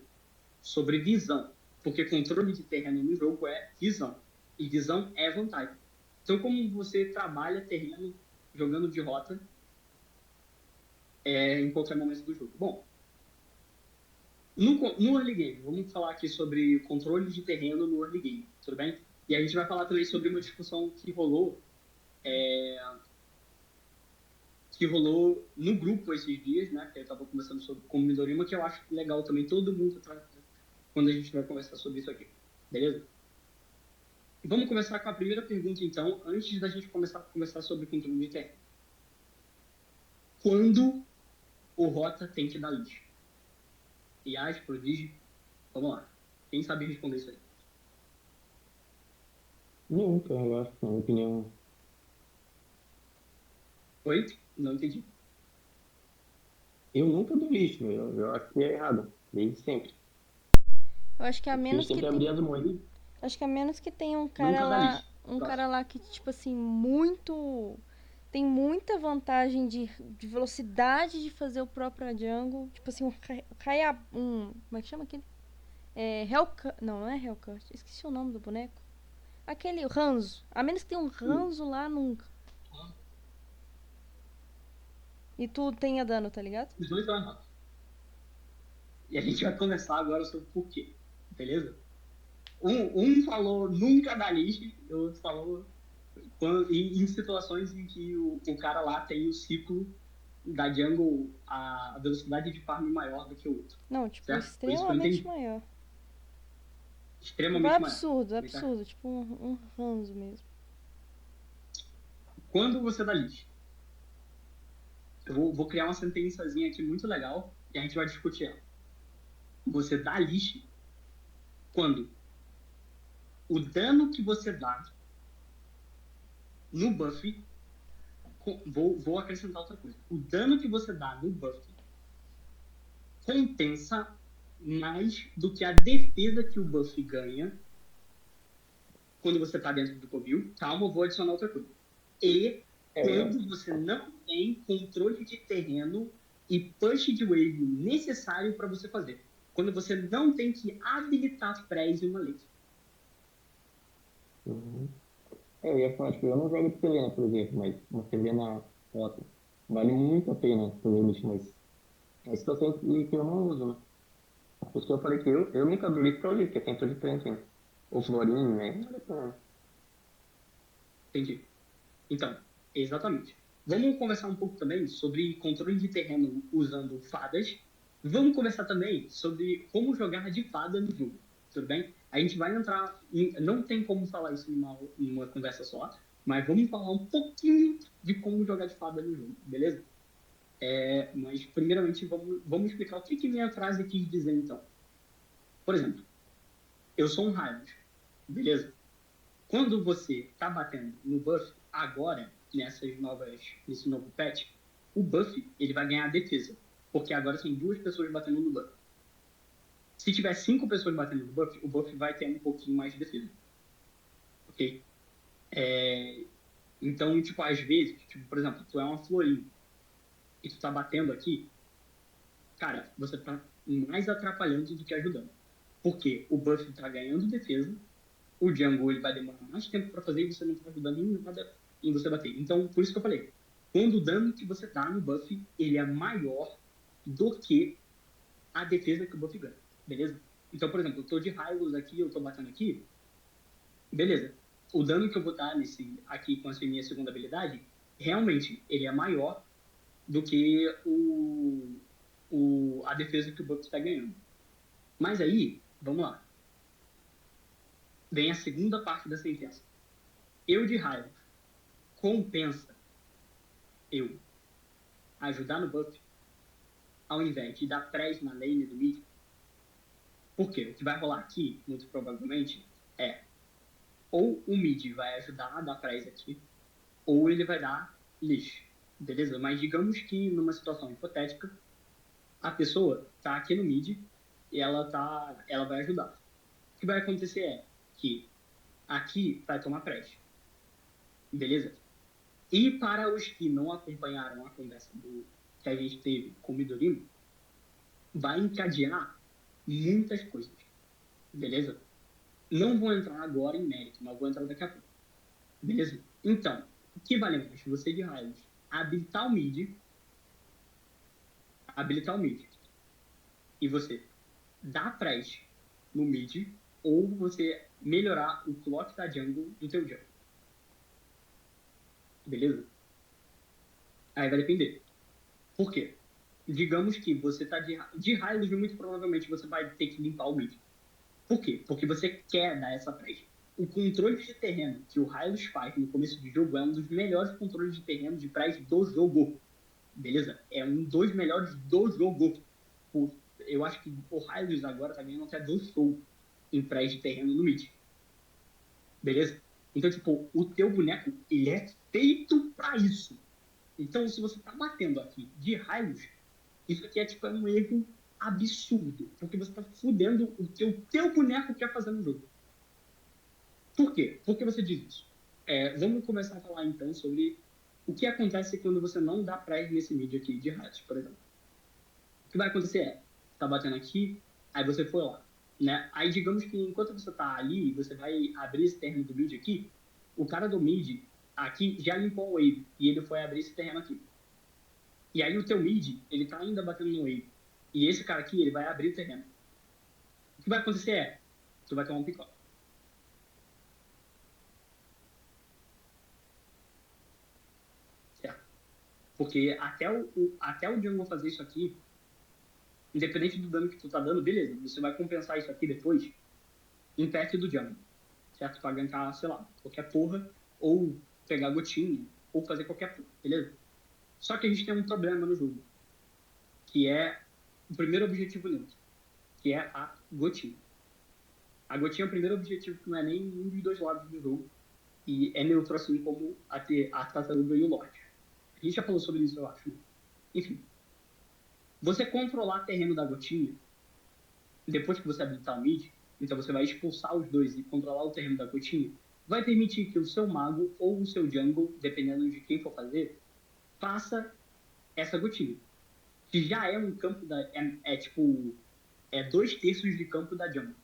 Sobre visão. Porque controle de terreno no jogo é visão. E visão é vantagem. Então, como você trabalha terreno jogando de rota em qualquer momento do jogo? Bom, no early game, vamos falar aqui sobre controle de terreno no early game, tudo bem? E a gente vai falar também sobre uma discussão que rolou no grupo esses dias, né? Que eu estava conversando com o Midorima, que eu acho legal também todo mundo quando a gente vai conversar sobre isso aqui. Beleza? Vamos começar com a primeira pergunta, então, antes da gente começar a conversar sobre controle de terreno. Quando o Rota tem que dar lixo? Yas, Prodígio, vamos lá. Quem sabe responder isso aí? Nunca, eu acho, na minha opinião. Oi? Não entendi. Eu nunca dou lixo, eu acho que é errado, desde sempre. Eu acho que a Eu menos que sempre tem... abri as mãos. Acho que a menos que tenha um cara Nunca dá lá... lixo. Um Próximo. cara lá que, tipo assim, muito... Tem muita vantagem de velocidade de fazer o próprio jungle. Tipo assim, como é que chama aquele? Hellcut. Não é Hellcut. Esqueci o nome do boneco. Aquele Ranzo. A menos que tenha um Ranzo lá, nunca. E tu tenha dano, tá ligado? Os dois estão errados. E a gente vai conversar agora sobre por quê. Beleza? Um falou nunca dá lixo, e o outro falou em situações em que o cara lá tem o ciclo da jungle, a velocidade de farm maior do que o outro. Não, tipo, Certo? Foi isso que eu extremamente entendi. maior. Tipo, Extremamente maior. absurdo. Tipo, um Ranzo mesmo. Quando você dá lixo? Eu vou criar uma sentençazinha aqui muito legal e a gente vai discutir ela. Você dá lixo quando o dano que você dá no buff... Vou acrescentar outra coisa. O dano que você dá no buff compensa mais do que a defesa que o buff ganha quando você tá dentro do covil. Calma, eu vou adicionar outra coisa. E quando você não tem controle de terreno e push de wave necessário para você fazer. Quando você não tem que habilitar prés em uma lei. Uhum. Eu ia falar, tipo, eu não jogo de Selena, por exemplo, mas uma Selena rota vale muito a pena fazer lixo, mas é situação que eu não uso, né? Por isso que eu falei que eu nunca dou lixo pra lixo, porque é sempre diferente, né? Ou Florinho, né? Não vale a pena. Entendi. Então, exatamente. Vamos conversar um pouco também sobre controle de terreno usando fadas. Vamos conversar também sobre como jogar de fada no jogo. Tudo bem? A gente vai entrar... Não tem como falar isso numa conversa só, Mas vamos falar um pouquinho de como jogar de fada no jogo, beleza? Mas, primeiramente, vamos explicar o que minha frase quis dizer, então. Por exemplo, eu sou um Hylian, beleza? Quando você tá batendo no buff, agora, nesse novo patch, o buff, ele vai ganhar defesa. Porque agora tem 2 pessoas batendo no buff. Se tiver 5 pessoas batendo no buff, o buff vai ter um pouquinho mais de defesa. Ok? Então, tipo, às vezes, tipo, por exemplo, tu é uma florinha e tu tá batendo aqui, cara, você tá mais atrapalhando do que ajudando. Porque o buff tá ganhando defesa, o jungle ele vai demorar mais tempo pra fazer e você não tá ajudando em nada em você bater. Então, por isso que eu falei, quando o dano que você dá no buff, ele é maior do que a defesa que o buff ganha, beleza? Então, por exemplo, eu tô de Hylos aqui, eu tô batendo aqui, beleza. O dano que eu vou dar aqui com essa minha segunda habilidade, realmente, ele é maior do que a defesa que o buff está ganhando. Mas aí, vamos lá. Vem a segunda parte da sentença. Eu de Hylos compensa eu ajudar no buff ao invés de dar press na lane do mid. Por quê? O que vai rolar aqui, muito provavelmente, é ou o mid vai ajudar a dar press aqui, ou ele vai dar lixo, beleza? Mas digamos que numa situação hipotética, a pessoa tá aqui no mid e ela vai ajudar. O que vai acontecer é que aqui vai tomar press, beleza? E para os que não acompanharam a conversa que a gente teve com o Midorino, vai encadear muitas coisas, beleza? Não vou entrar agora em mérito, mas vou entrar daqui a pouco, beleza? Então, o que vale mais? Você de Hylos habilitar o mid, e você dar press no mid, ou você melhorar o clock da jungle do teu jungle. Beleza? Aí vai depender. Por quê? Digamos que você tá de Hylos, muito provavelmente você vai ter que limpar o mid. Por quê? Porque você quer dar essa press. O controle de terreno que o Hylos faz no começo do jogo é um dos melhores controles de terreno de press do jogo. Beleza? É um dos melhores do jogo. Eu acho que o Hylos agora tá ganhando até 2 shows em press de terreno no mid. Beleza? Então, tipo, o teu boneco, ele é feito pra isso. Então, se você tá batendo aqui de Hylos, isso aqui é tipo um erro absurdo. Porque você tá fudendo o que o teu boneco quer fazer no jogo. Por quê? Por que você diz isso? Vamos começar a falar então sobre o que acontece quando você não dá press nesse mid aqui de Hylos, por exemplo. O que vai acontecer é, tá batendo aqui, aí você foi lá, né? Aí digamos que enquanto você tá ali, você vai abrir esse terreno do mid aqui, o cara do mid aqui já limpou o wave, e ele foi abrir esse terreno aqui. E aí o teu mid, ele tá ainda batendo no wave. E esse cara aqui, ele vai abrir o terreno. O que vai acontecer é, tu vai tomar um pick-off. Certo? Porque até o jungle fazer isso aqui, independente do dano que tu tá dando, beleza, você vai compensar isso aqui depois em perto do jungle, certo? Pra gankar, sei lá, qualquer porra, ou pegar gotinha, ou fazer qualquer porra, beleza? Só que a gente tem um problema no jogo, que é o primeiro objetivo neutro, que é a gotinha. A gotinha é o primeiro objetivo que não é nem um dos dois lados do jogo, e é neutro assim como a tartaruga e o Lorde. A gente já falou sobre isso, eu acho. Né? Enfim, você controlar o terreno da gotinha, depois que você habilitar o mid, então você vai expulsar os dois e controlar o terreno da gotinha, vai permitir que o seu mago ou o seu jungle, dependendo de quem for fazer, faça essa gotinha. Que já é um campo tipo 2/3 de campo da jungle.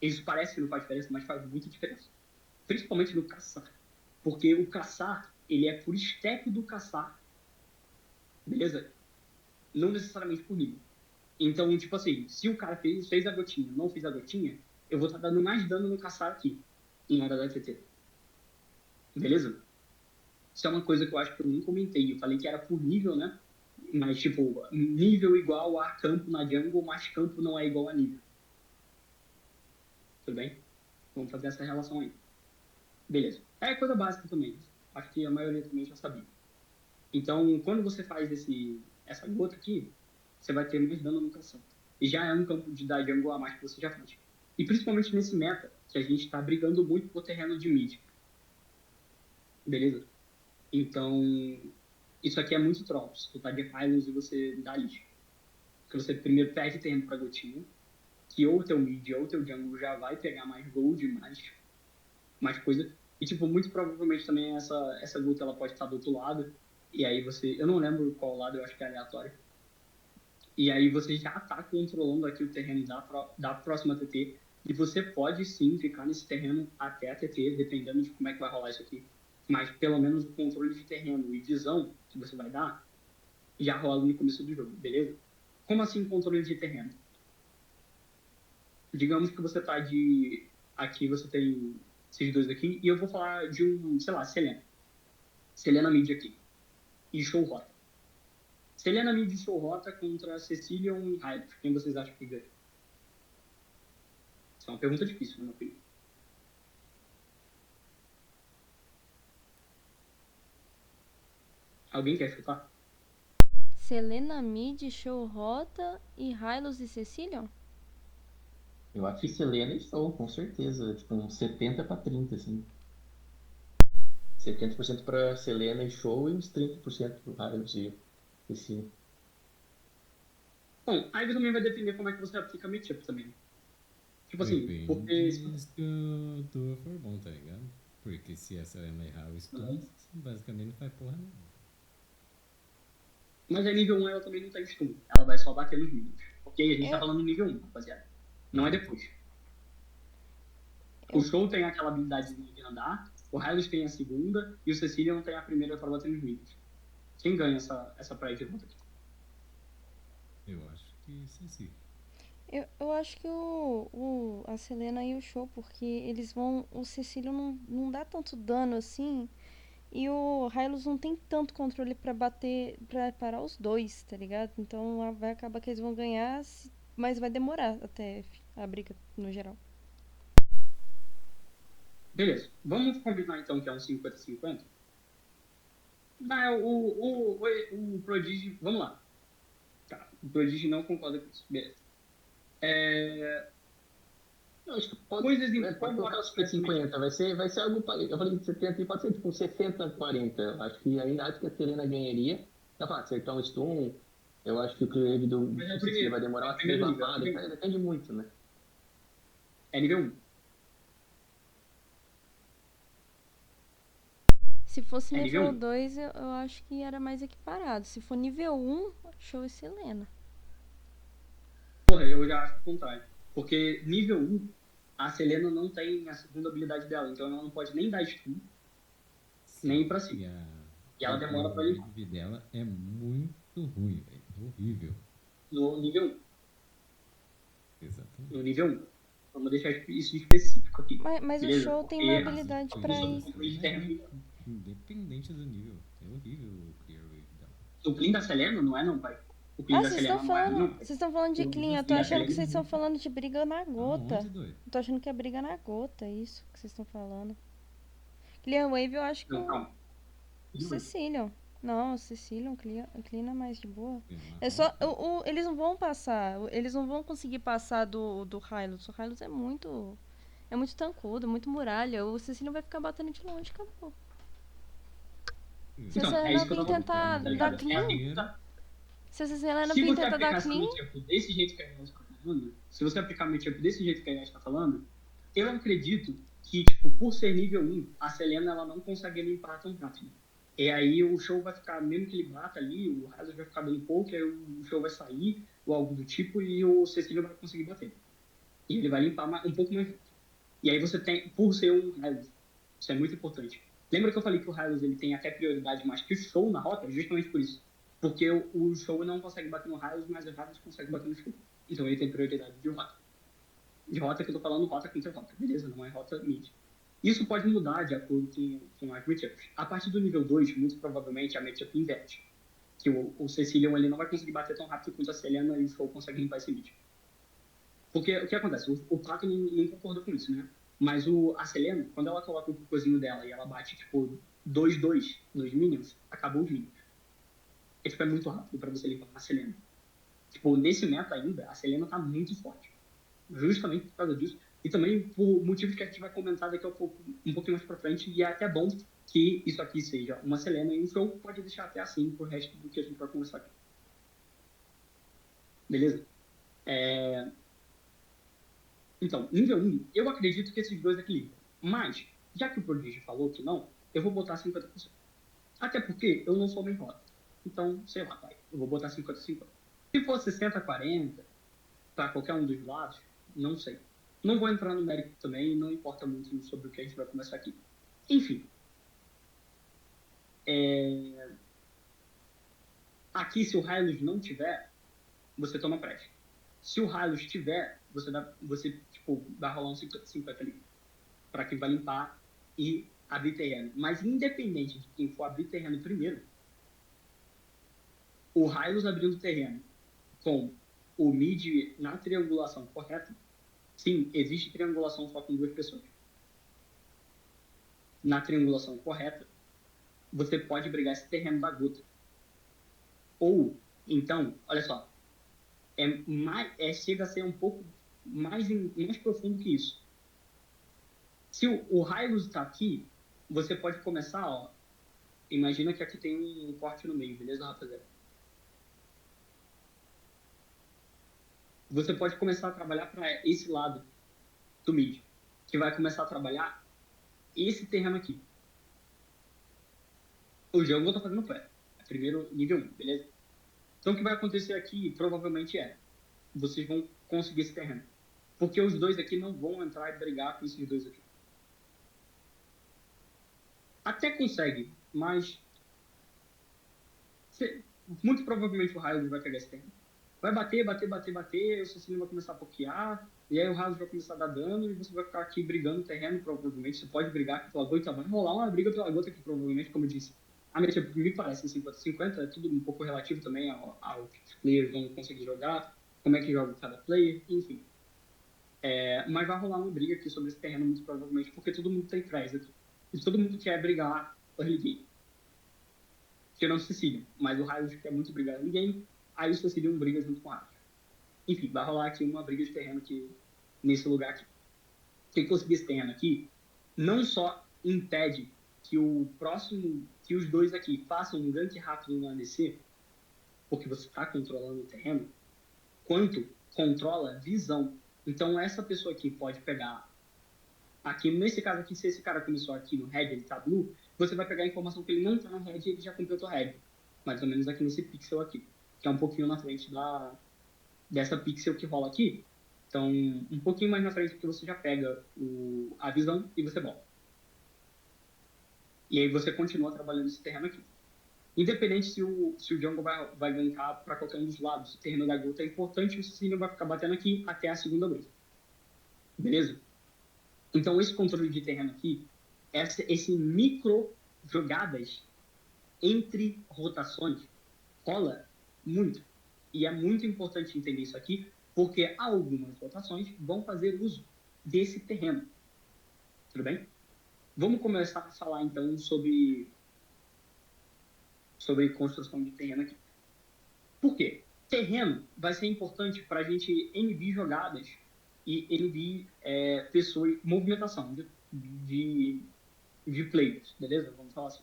Isso parece que não faz diferença, mas faz muita diferença. Principalmente no caçar. Porque o caçar, ele é por step do caçar. Beleza? Não necessariamente por nível. Então, tipo assim, se o cara fez a gotinha, não fez a gotinha, eu vou estar dando mais dano no caçar aqui, em hora da TT. Beleza? Isso é uma coisa que eu acho que eu nem comentei. Eu falei que era por nível, né? Mas, tipo, nível igual a campo na jungle, mas campo não é igual a nível. Tudo bem? Vamos fazer essa relação aí. Beleza. É coisa básica também. Acho que a maioria também já sabia. Então, quando você faz essa gota aqui, você vai ter mais dano no cação. E já é um campo de dar jungle a mais que você já faz. E principalmente nesse meta, que a gente está brigando muito por terreno de mid. Beleza? Então, isso aqui é muito troll. Se tu tá de Hylos e você dá lixo. Porque você primeiro perde terreno pra gotinha, que ou o teu mid ou o teu jungle já vai pegar mais gold, mais coisa. E, tipo, muito provavelmente também essa gota ela pode estar do outro lado. E aí eu não lembro qual lado, eu acho que é aleatório. E aí você já tá controlando aqui o terreno da próxima TT. E você pode sim ficar nesse terreno até a TT, dependendo de como é que vai rolar isso aqui. Mas pelo menos o controle de terreno e visão que você vai dar já rola no começo do jogo, beleza? Como assim controle de terreno? Digamos que você tá de... Aqui você tem esses dois aqui. E eu vou falar de sei lá, Selena. Selena mid aqui. E show rota. Selena mid e show rota contra Cecilion e Hylos. Quem vocês acham que ganha? Isso é uma pergunta difícil, na minha opinião. Alguém quer chutar? Selena Mid, Show Rota e Hylos e Cecilion? Eu acho que Selena e Show, com certeza. Tipo, uns 70-30, assim. 70% para Selena e Show e uns 30% pro Hylos e esse. Bom, aí também vai depender como é que você aplica matchup também. Tipo assim, Depende porque... do for bom, tá ligado? Porque se a Selena errar o stun, basicamente não faz porra nenhuma. Mas a nível 1 ela também não tem stun. Ela vai só bater nos minions. Ok? A gente tá falando nível 1, rapaziada. Não é depois. O Show tem aquela habilidade de andar, o Hylos tem a segunda e o Cecilion tem a primeira para bater nos minions. Quem ganha essa praia de volta aqui? Eu acho que sim. Eu acho que a Selena e o Show, porque eles vão. O Cecílio não dá tanto dano assim. E o Hylos não tem tanto controle pra bater. Pra parar os dois, tá ligado? Então vai acabar que eles vão ganhar, mas vai demorar até a briga no geral. Beleza. Vamos combinar então que é um 50-50? Não, o Prodigy... Vamos lá. Tá, o Prodigy não concorda com isso. Beleza. Eu acho que pode, Coisas né, pode colocar os 50-50. Vai ser algo parecido. Eu falei 70 e pode ser tipo 60-40. Acho que ainda acho que a Selena ganharia. Dá pra acertar um stun. Eu acho que o cleave do Cecília vai demorar uma lapada. Depende muito, né? É nível 1. Se fosse É nível nível 1. 2, eu acho que era mais equiparado. Se for nível 1, Show e Selena. Porra, eu já acho o contrário. Porque nível 1, a Selena não tem a segunda habilidade dela. Então ela não pode nem dar stun, nem ir pra cima. E ela demora pra limpar. A live dela é muito ruim, velho. Horrível. No nível 1. Exatamente. No nível 1. Vamos deixar isso específico aqui. Mas o Show tem uma habilidade pra ir. Independente do nível. É horrível o clear wave dela. O clean da Selena não é não, pai. O clean da Vocês Selena não é não. vocês estão falando de clean. Eu tô achando que vocês estão falando de briga na gota. Aonde, doido? Eu tô achando que é briga na gota, isso que vocês estão falando. Clear wave eu acho que Não, calma. o Cecilion. Não, o Cecilion clean é mais de boa. Tem uma É só. rota. Eles não vão passar. Eles não vão conseguir passar do Hylos. O Hylos é muito. É muito tancudo, muito muralha. O Cecilion vai ficar batendo de longe, acabou. Se a Então, é Selena isso que eu vir tô falando, tentar tá ligado? dar clean. Se Se a Selena você vir tentar aplicar dar esse clean. matchup desse jeito que a Inês tá falando, se você aplicar o matchup desse jeito que a Inês tá falando, eu acredito que, tipo, por ser nível 1, a Selena ela não consegue limpar tão rápido. E aí o Show vai ficar, mesmo que ele bata ali, o Hazard vai ficar dando pouco, aí o Show vai sair, ou algo do tipo, e o Cecília vai conseguir bater. E ele vai limpar um pouco mais rápido. E aí você tem, por ser um Hylos, isso é muito importante. Lembra que eu falei que o Hylos ele tem até prioridade mais que o Show na rota? Justamente por isso. Porque o Show não consegue bater no Hylos, mas o Hylos consegue bater no Show. Então ele tem prioridade de rota. De rota que eu tô falando rota contra rota, beleza? Não é rota mid. Isso pode mudar de acordo com as matchups. A partir do nível 2, muito provavelmente a matchup inverte. Que o Cecilion ele não vai conseguir bater tão rápido quanto a Selena e o Show consegue limpar esse mid. Porque o que acontece? O Pato não concordou com isso, né? Mas a Selena, quando ela coloca o cocôzinho dela e ela bate, tipo, 2-2 nos Minions, acabou os Minions. É, tipo, é muito rápido pra você limpar a Selena. Tipo, nesse meta ainda, a Selena tá muito forte. Justamente por causa disso. E também por motivos que a gente vai comentar daqui a pouco, um pouquinho mais pra frente. E é até bom que isso aqui seja uma Selena. E o show pode deixar até assim pro resto do que a gente vai conversar aqui. Beleza? Então, nível 1, eu acredito que esses dois equilibram. Mas, já que o Prodigy falou que não, eu vou botar 50%. Até porque eu não sou main rota. Então, sei lá, pai. Eu vou botar 50-50. Se for 60-40, para qualquer um dos lados, não sei. Não vou entrar no mérito também, não importa muito sobre o que a gente vai começar aqui. Enfim. Aqui, se o Hylos não tiver, você toma preste. Se o Hylos tiver, você tipo, vai rolar um 50-50 ali. Para quem vai limpar e abrir terreno. Mas independente de quem for abrir terreno primeiro, o Hylos abrindo terreno com o mid na triangulação correta, sim, existe triangulação só com 2 pessoas. Na triangulação correta, você pode brigar esse terreno da gota. Ou, então, olha só, chega a ser um pouco mais profundo que isso. Se o Hylos está aqui, você pode começar, ó, imagina que aqui tem um corte no meio, beleza, rapaziada? Você pode começar a trabalhar para esse lado do mid, que vai começar a trabalhar esse terreno aqui. O jogo eu tô fazendo pré. Primeiro nível 1, beleza? Então o que vai acontecer aqui provavelmente vocês vão conseguir esse terreno. Porque os dois aqui não vão entrar e brigar com esses dois aqui. Até consegue, mas muito provavelmente o Hylos vai pegar esse terreno. Vai bater, o Cecílio vai começar a pokear, e aí o Hylos vai começar a dar dano, e você vai ficar aqui brigando o terreno, provavelmente. Você pode brigar aqui pela gota, vai rolar uma briga pela gota aqui, provavelmente, como eu disse. A minha me parece 50-50, é tudo um pouco relativo também ao que os players vão conseguir jogar, como é que joga cada player, enfim. Mas vai rolar uma briga aqui sobre esse terreno, muito provavelmente, porque todo mundo tem press aqui. E todo mundo quer brigar early game. Tirando o Cecílio, mas o Hylos quer muito brigar early game, aí o Cecílio briga junto com o Hylos. Enfim, vai rolar aqui uma briga de terreno aqui, nesse lugar aqui. Quem conseguir esse terreno aqui, não só impede que que os dois aqui façam um gank rápido no ADC, porque você está controlando o terreno, quanto controla visão. Então essa pessoa aqui pode pegar, aqui nesse caso aqui, se esse cara começou aqui no red, ele tá blue, você vai pegar a informação que ele não tá no red e ele já completou red. Mais ou menos aqui nesse pixel aqui, que é um pouquinho na frente dessa pixel que rola aqui. Então, um pouquinho mais na frente que você já pega a visão e você volta. E aí você continua trabalhando esse terreno aqui. Independente se o jungle vai gankar para qualquer um dos lados, o terreno da gota é importante, o Cecílio vai ficar batendo aqui até a segunda vez. Beleza? Então, esse controle de terreno aqui, esse micro jogadas entre rotações, rola muito. E é muito importante entender isso aqui, porque algumas rotações vão fazer uso desse terreno. Tudo bem? Vamos começar a falar, então, sobre construção de terreno aqui. Por quê? Terreno vai ser importante para a gente NB jogadas e NB pessoas, movimentação de players, beleza? Vamos falar assim.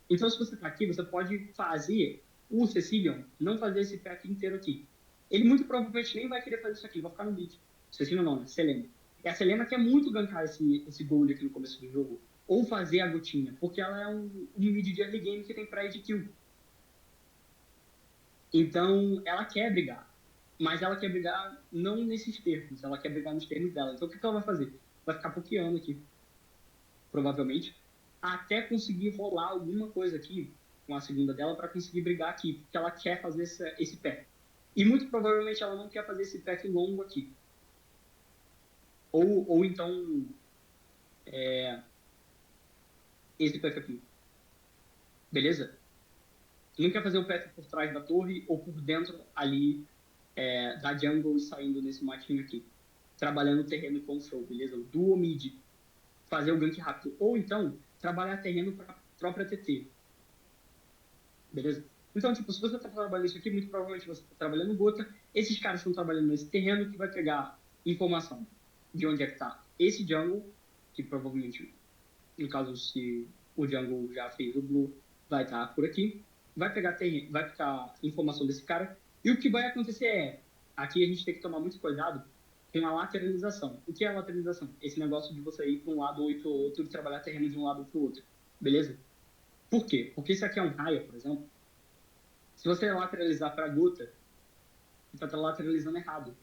Então, se você está aqui, você pode fazer o Cecilion não fazer esse pack inteiro aqui. Ele muito provavelmente nem vai querer fazer isso aqui, vai ficar no mid. Cecilion não, né? Selena. E a Selena quer muito gankar esse gold aqui no começo do jogo. Ou fazer a gotinha, porque ela é um mid de early game que tem praia de kill. Então, ela quer brigar. Mas ela quer brigar não nesses termos, ela quer brigar nos termos dela. Então, o que ela vai fazer? Vai ficar pokeando aqui, provavelmente, até conseguir rolar alguma coisa aqui com a segunda dela para conseguir brigar aqui, porque ela quer fazer esse pack. E muito provavelmente ela não quer fazer esse pack longo aqui. Ou então esse pack aqui. Beleza? Não quer fazer o pack por trás da torre ou por dentro ali da jungle e saindo nesse matinho aqui. trabalhando o terreno com o show, beleza? O duo mid, fazer o gank rápido. Ou então, trabalhar terreno para a própria TT. Beleza? Então, tipo, se você está trabalhando isso aqui, muito provavelmente você está trabalhando Gota. Esses caras estão trabalhando nesse terreno que vai pegar informação de onde é que tá esse jungle, que provavelmente, no caso, se o jungle já fez o blue, vai estar por aqui. Vai pegar informação desse cara. E o que vai acontecer aqui a gente tem que tomar muito cuidado com a lateralização. O que é a lateralização? Esse negócio de você ir para um lado ou ir para o outro, e trabalhar terreno de um lado para o outro. Beleza? Por quê? Porque se aqui é um raio, por exemplo, se você lateralizar para a Gota, você está lateralizando errado.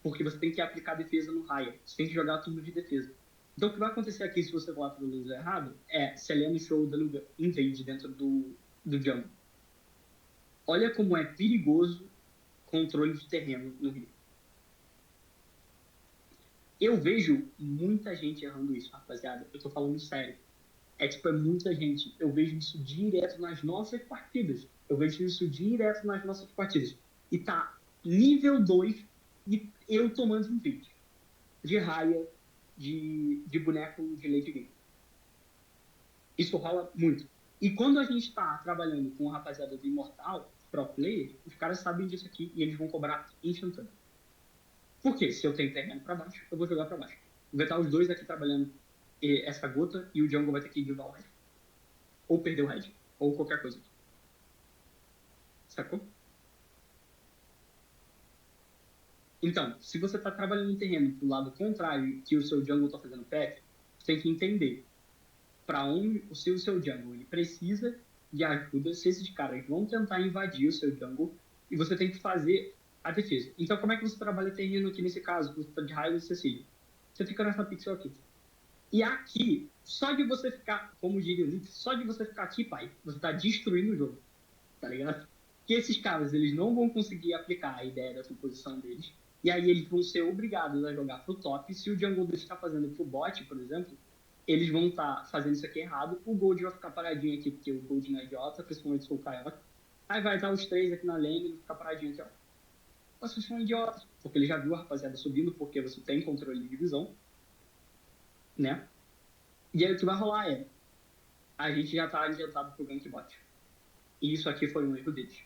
Porque você tem que aplicar defesa no raio. Você tem que jogar tudo de defesa. Então, o que vai acontecer aqui se você lateralizar errado é Selena e Show dando invade dentro do jungle. Olha como é perigoso controle de terreno no Rio. Eu vejo muita gente errando isso, rapaziada. Eu tô falando sério. É muita gente. Eu vejo isso direto nas nossas partidas. E tá nível 2 e eu tomando invade. De raia, de boneco de late game. Isso rola muito. E quando a gente tá trabalhando com a rapaziada do Imortal, pro player, os caras sabem disso aqui e eles vão cobrar instantâneo. Por quê? Se eu tenho terreno para baixo, eu vou jogar para baixo. Vai estar os dois aqui trabalhando essa Gota e o jungle vai ter que givar o red. Ou perder o red. Ou qualquer coisa. Sacou? Então, se você está trabalhando um terreno pro lado contrário que o seu jungle está fazendo pack, você tem que entender para onde o seu jungle ele precisa de ajuda, se esses caras vão tentar invadir o seu jungle, e você tem que fazer a defesa. Então, como é que você trabalha terreno aqui nesse caso, de raio e Cecília? Você fica nessa pixel aqui. E aqui, só de você ficar, como diria o Nick, só de você ficar aqui, pai, você tá destruindo o jogo. Tá ligado? Que esses caras, eles não vão conseguir aplicar a ideia da posição deles. E aí eles vão ser obrigados a jogar pro top. Se o jungle deles está fazendo pro bot, por exemplo, eles vão estar fazendo isso aqui errado. O Gold vai ficar paradinho aqui, porque o Gold não é idiota, principalmente se for o Kaioka. Aí vai estar os três aqui na lane e ele ficar paradinho aqui, ó. Vocês são idiotas, porque ele já viu a rapaziada subindo, porque você tem controle de divisão, né? E aí o que vai rolar a gente já tá adiantado pro gank bot. E isso aqui foi um erro deles.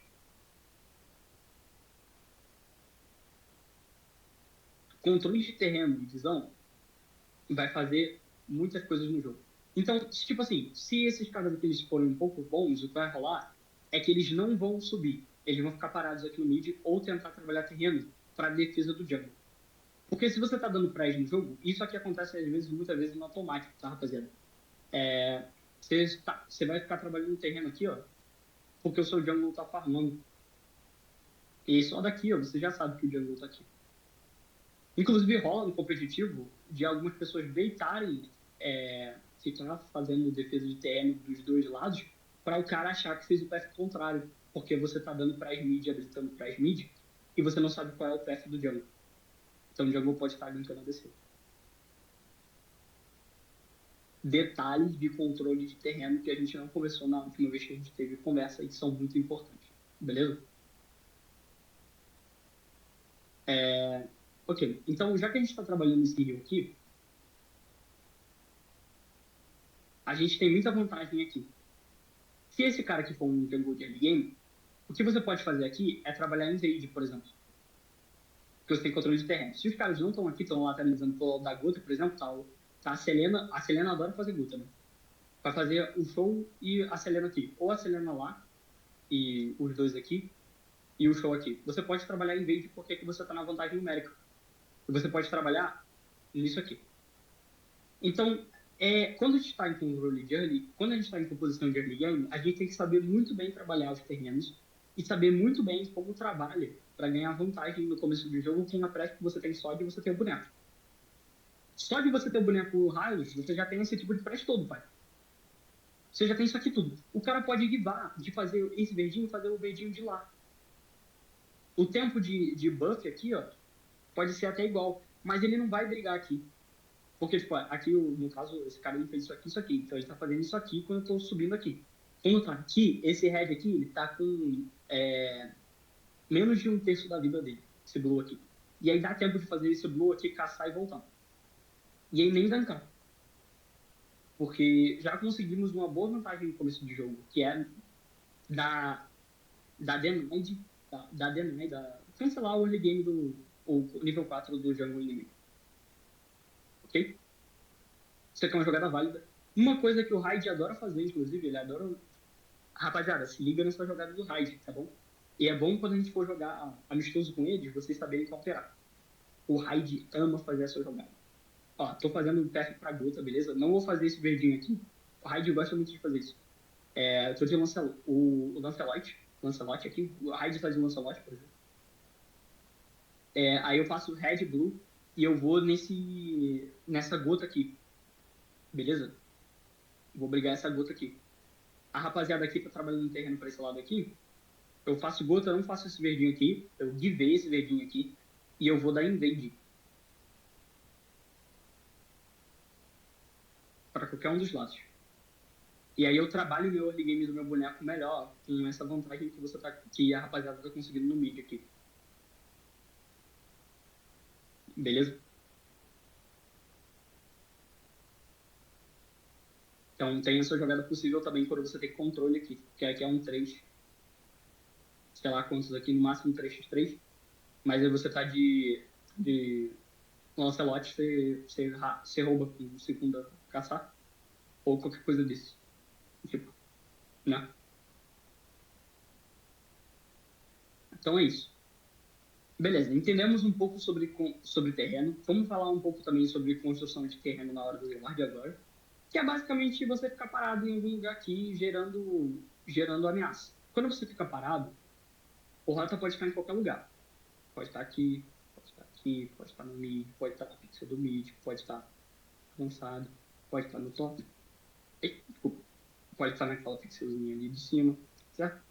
Controle de terreno e visão vai fazer muitas coisas no jogo. Então, tipo assim, se esses caras aqui eles forem um pouco bons, o que vai rolar é que eles não vão subir. Eles vão ficar parados aqui no mid ou tentar trabalhar terreno para defesa do jungle. Porque se você tá dando press no jogo, isso aqui acontece às vezes, muitas vezes no automático, tá, rapaziada? Você vai ficar trabalhando no terreno aqui, ó, porque o seu jungle tá farmando. E só daqui, ó, você já sabe que o jungle tá aqui. Inclusive rola no competitivo de algumas pessoas baitarem ficar fazendo defesa de TM dos dois lados para o cara achar que fez o path contrário, porque você tá dando press mid, habilitando press mid, e você não sabe qual é o path do jungle. Então o jungle pode estar gankando a DC. Detalhes de controle de terreno que a gente não conversou na última vez que a gente teve conversa e que são muito importantes. Beleza? Ok, então já que a gente está trabalhando nesse rio aqui, a gente tem muita vantagem aqui. Se esse cara aqui for um jungle de early game, o que você pode fazer aqui é trabalhar em trade, por exemplo. Porque você tem controle de terreno. Se os caras não estão aqui, estão lateralizando pelo lado da Gota, por exemplo, tá a Selena adora fazer Gota, né? Vai fazer o show e a Selena aqui. Ou a Selena lá, e os dois aqui, e o show aqui. Você pode trabalhar em vez de porque que você está na vantagem numérica. Você pode trabalhar nisso aqui. Então, quando a gente está em controle de early, quando a gente está em composição de early game, a gente tem que saber muito bem trabalhar os terrenos e saber muito bem como trabalha para ganhar vantagem no começo do jogo com a pressa que você tem só de você ter o boneco. Só de você ter o boneco raios, você já tem esse tipo de press todo, pai. Você já tem isso aqui tudo. O cara pode guivar de fazer esse verdinho e fazer o verdinho de lá. O tempo de buff aqui, ó, pode ser até igual, mas ele não vai brigar aqui. Porque, tipo, aqui, no caso, esse cara ele fez isso aqui. Então ele tá fazendo isso aqui quando eu tô subindo aqui. Quando tá aqui, esse red aqui, ele tá com menos de 1/3 da vida dele. Esse blue aqui. E aí dá tempo de fazer esse blue aqui, caçar e voltar. E aí nem gankar. Porque já conseguimos uma boa vantagem no começo do jogo, que é da deny, cancelar o early game o nível 4 do jungle inimigo. Ok? Isso aqui é uma jogada válida. Uma coisa que o Raid adora fazer, inclusive, ele adora... Rapaziada, se liga nessa jogada do Raid, tá bom? E é bom quando a gente for jogar amistoso com eles, vocês saberem counterar. O Raid ama fazer essa jogada. Ó, tô fazendo um teste pra gota, beleza? Não vou fazer esse verdinho aqui. O Raid gosta muito de fazer isso. Tô de o Lancelot aqui. O Raid faz o Lancelot, por exemplo. Aí eu faço Red, Blue e eu vou nessa gota aqui. Beleza? Vou brigar essa gota aqui. A rapaziada aqui tá trabalhando no terreno pra esse lado aqui. Eu faço gota, eu não faço esse verdinho aqui. Eu givei esse verdinho aqui. E eu vou dar invade. Pra qualquer um dos lados. E aí eu trabalho o meu early game do meu boneco melhor. Com essa vantagem que a rapaziada tá conseguindo no mid aqui. Beleza? Então tem essa jogada possível também quando você tem controle aqui. Que aqui é um 3. Sei lá quantos aqui, no máximo 3x3. Mas aí você tá de Lancelot, você rouba com segunda caçar. Ou qualquer coisa desse. Tipo, né? Então é isso. Beleza, entendemos um pouco sobre terreno. Vamos falar um pouco também sobre construção de terreno na hora do Guard agora. Que é basicamente você ficar parado em algum lugar aqui gerando ameaça. Quando você fica parado, o rota pode ficar em qualquer lugar. Pode estar aqui, pode estar aqui, pode estar no mid, pode estar na pixel do mid, pode estar avançado, pode estar no top. Desculpa. Pode estar naquela pixelzinha ali de cima, certo?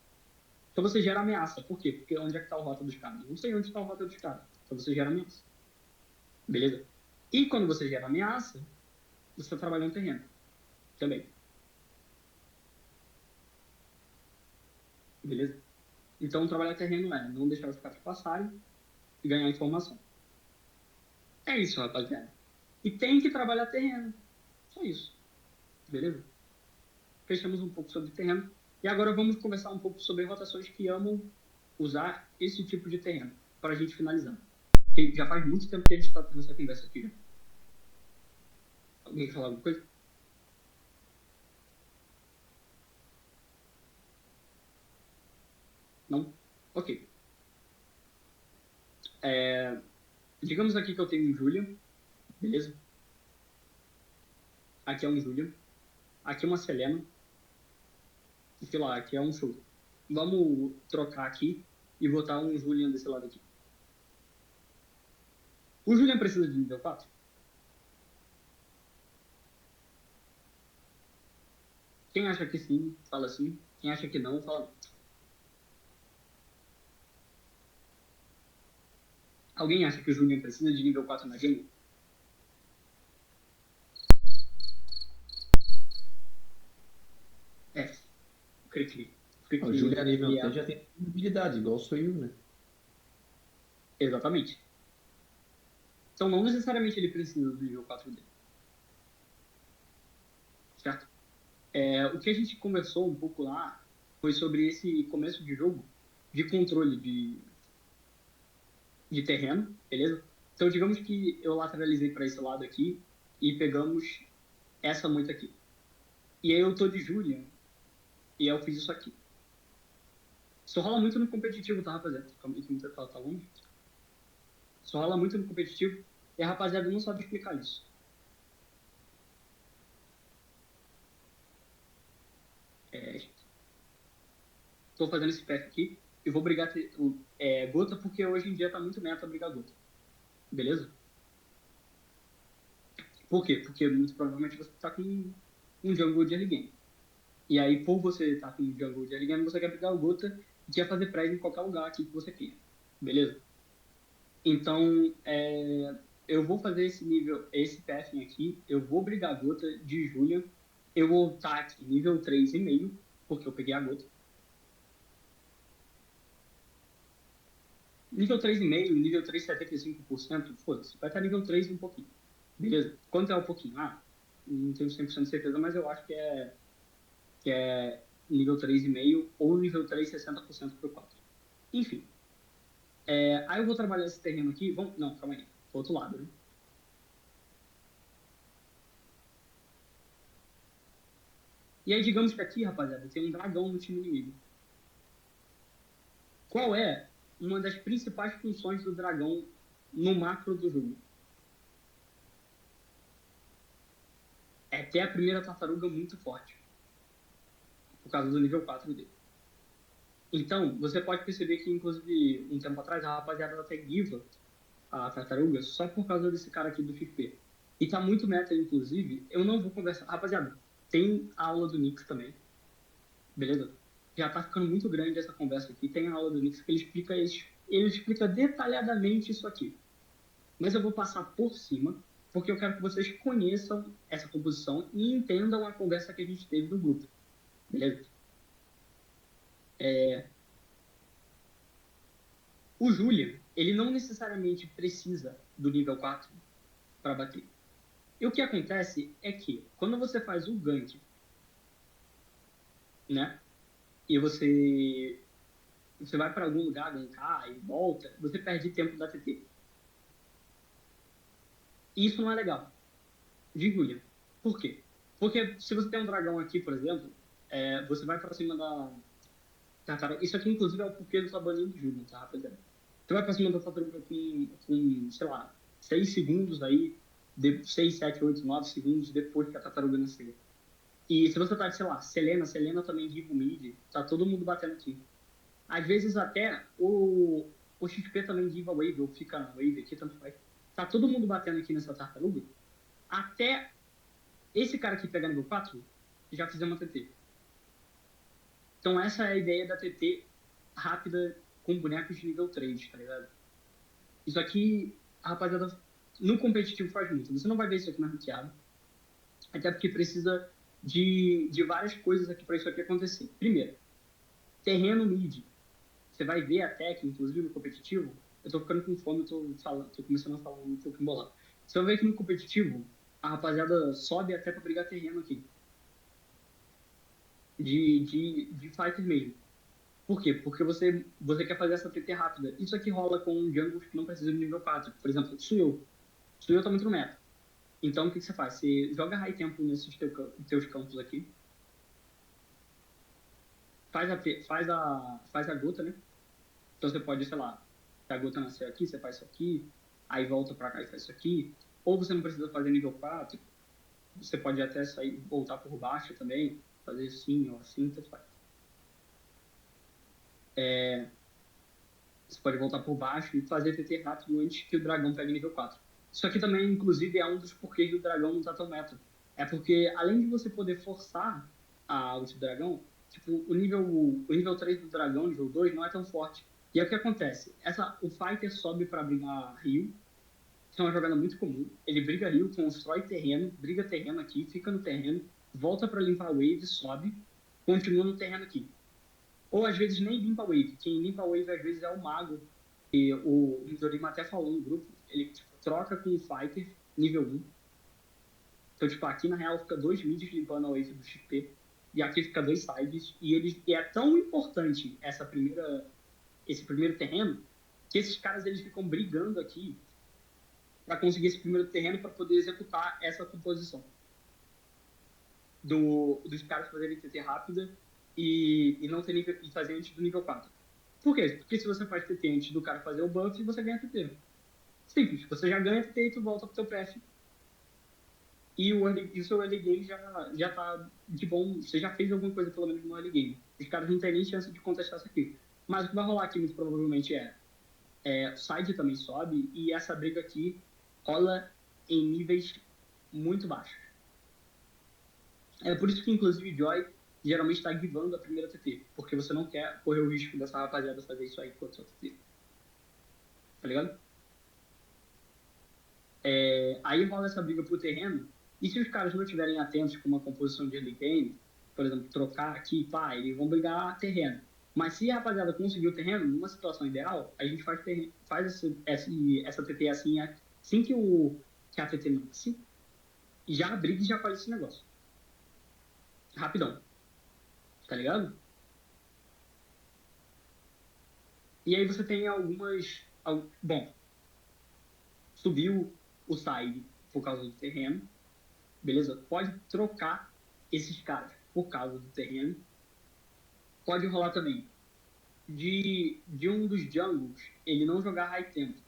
Então você gera ameaça. Por quê? Porque onde é que está o rota dos caras? Não sei onde está o rota dos caras. Então você gera ameaça. Beleza? E quando você gera ameaça, você está trabalhando terreno. Também. Beleza? Então trabalhar terreno é não deixar os caras passarem e ganhar informação. É isso, rapaziada. E tem que trabalhar terreno. Só isso. Beleza? Fechamos um pouco sobre terreno. E agora vamos conversar um pouco sobre rotações que amam usar esse tipo de terreno. Para a gente finalizar. Porque já faz muito tempo que a gente está tendo essa conversa aqui. Já. Alguém quer falar alguma coisa? Não? Ok. Digamos aqui que eu tenho um Julian. Beleza? Aqui é um Julian. Aqui é uma Selena. E sei lá, aqui é um show. Vamos trocar aqui e botar um Julian desse lado aqui. O Julian precisa de nível 4? Quem acha que sim, fala sim. Quem acha que não, fala não. Alguém acha que o Julian precisa de nível 4 na jungle? Cri-cri. O Julian nível 3 já tem habilidade, igual sou eu, né? Exatamente. Então não necessariamente ele precisa do nível 4 dele. Certo? O que a gente conversou um pouco lá foi sobre esse começo de jogo de controle de terreno, beleza? Então digamos que eu lateralizei para esse lado aqui e pegamos essa moita aqui. E aí eu tô de Julian e eu fiz isso aqui. Isso rola muito no competitivo, tá, rapaziada? Calma aí que muita fala tá longe. Isso rola muito no competitivo e a rapaziada não sabe explicar isso. Tô fazendo esse pack aqui e vou brigar gota porque hoje em dia tá muito meta brigar gota. Beleza? Por quê? Porque muito provavelmente você tá com um jungle de early game. E aí, por você estar com um jungle de early game, você quer brigar o gota e quer fazer press em qualquer lugar aqui que você queira. Beleza? Então, eu vou fazer esse pathing aqui, eu vou brigar a gota de Julian, eu vou estar aqui nível 3,5, porque eu peguei a gota. Nível 3,5, nível 3, 75%, foda-se. Vai estar nível 3 um pouquinho. Beleza? Quanto é um pouquinho? Não tenho 100% de certeza, mas eu acho que é nível 3,5 ou nível 3, 60% por 4. Enfim. Aí eu vou trabalhar esse terreno aqui. Não, calma aí. Do outro lado, né? E aí, digamos que aqui, rapaziada, tem um dragão no time inimigo. Qual é uma das principais funções do dragão no macro do jogo? É ter a primeira tartaruga muito forte. Por causa do nível 4 dele. Então, você pode perceber que, inclusive, um tempo atrás, a rapaziada até guiva a tartaruga só por causa desse cara aqui do XP. E tá muito meta, inclusive. Eu não vou conversar. Rapaziada, tem a aula do Nix também. Beleza? Já tá ficando muito grande essa conversa aqui. Tem a aula do Nix que ele explica detalhadamente isso aqui. Mas eu vou passar por cima, porque eu quero que vocês conheçam essa composição e entendam a conversa que a gente teve no grupo. Beleza? O Julian, ele não necessariamente precisa do nível 4 para bater. E o que acontece é que, quando você faz o gank, né, e você vai para algum lugar gankar e volta, você perde tempo da TT. E isso não é legal. De Julian. Por quê? Porque se você tem um dragão aqui, por exemplo, você vai para cima da tartaruga. Isso aqui, inclusive, é o porquê do tabaninho de Julian, tá, rapaziada? Você vai pra cima da tartaruga com, sei lá, 6 segundos aí, 6, 7, 8, 9 segundos depois que a tartaruga nasceu. E se você tá, sei lá, Selena também vive o mid, tá todo mundo batendo aqui. Às vezes até o XP também diva wave, ou fica na wave aqui, tanto faz. Tá todo mundo batendo aqui nessa tartaruga, até esse cara aqui pegar nível 4, já fizemos uma TT. Então essa é a ideia da TT rápida com bonecos de nível 3, tá ligado? Isso aqui, a rapaziada, no competitivo faz muito. Você não vai ver isso aqui na ranqueada. Até porque precisa de várias coisas aqui para isso aqui acontecer. Primeiro, terreno mid. Você vai ver até que, inclusive no competitivo, eu tô ficando com fome, tô começando a falar um pouco embolado. Você vai ver que no competitivo, a rapaziada sobe até para brigar terreno aqui. De fighter mesmo. Por quê? Porque você quer fazer essa TT rápida. Isso aqui rola com jungles que não precisam de nível 4. Por exemplo, Suyo. Suyo tá muito no meta. Então, o que você faz? Você joga high tempo nesses teus campos aqui. Faz a gota, né? Então, você pode, sei lá, se a gota nasceu aqui, você faz isso aqui. Aí volta pra cá e faz isso aqui. Ou você não precisa fazer nível 4. Você pode até voltar por baixo também. Fazer assim ou assim, você faz. Você pode voltar por baixo e fazer TT rápido antes que o dragão pegue nível 4. Isso aqui também, inclusive, é um dos porquês do dragão não tá tão meta. É porque, além de você poder forçar a ult do dragão, tipo, o nível 3 do dragão, nível 2, não é tão forte. E é o que acontece. O fighter sobe para brigar Rio. Isso é uma jogada muito comum. Ele briga Rio, constrói terreno, briga terreno aqui, fica no terreno, volta para limpar a wave, sobe, continua no terreno aqui. Ou às vezes nem limpa a wave. Quem limpa a wave às vezes é o mago. E o Midorima até falou no grupo, ele tipo, troca com o fighter nível 1. Então, tipo, aqui na real fica 2 mids limpando a wave do XP. E aqui fica 2 sides. E é tão importante esse primeiro terreno que esses caras eles ficam brigando aqui para conseguir esse primeiro terreno para poder executar essa composição. Dos caras fazerem TT rápida e não ter nível, e fazer antes do nível 4. Por quê? Porque se você faz TT antes do cara fazer o buff, você ganha TT. Simples, você já ganha TT e tu volta pro teu PF. E o seu early game já tá de bom, você já fez alguma coisa pelo menos no early game. Os caras não têm nem chance de contestar isso aqui. Mas o que vai rolar aqui muito provavelmente o side também sobe e essa briga aqui rola em níveis muito baixos. É por isso que, inclusive, Joy geralmente está guivando a primeira TT, porque você não quer correr o risco dessa rapaziada fazer isso aí contra a sua TT. Tá ligado? Aí rola essa briga pro terreno, e se os caras não estiverem atentos com uma composição de early game, por exemplo, trocar aqui, eles vão brigar terreno. Mas se a rapaziada conseguir o terreno, numa situação ideal, a gente faz essa TT assim que a TT nasce, e já briga e já faz esse negócio. Rapidão. Tá ligado? E aí você tem bom, subiu o side por causa do terreno. Beleza? Pode trocar esses caras por causa do terreno. Pode rolar também de um dos jungles ele não jogar high tempo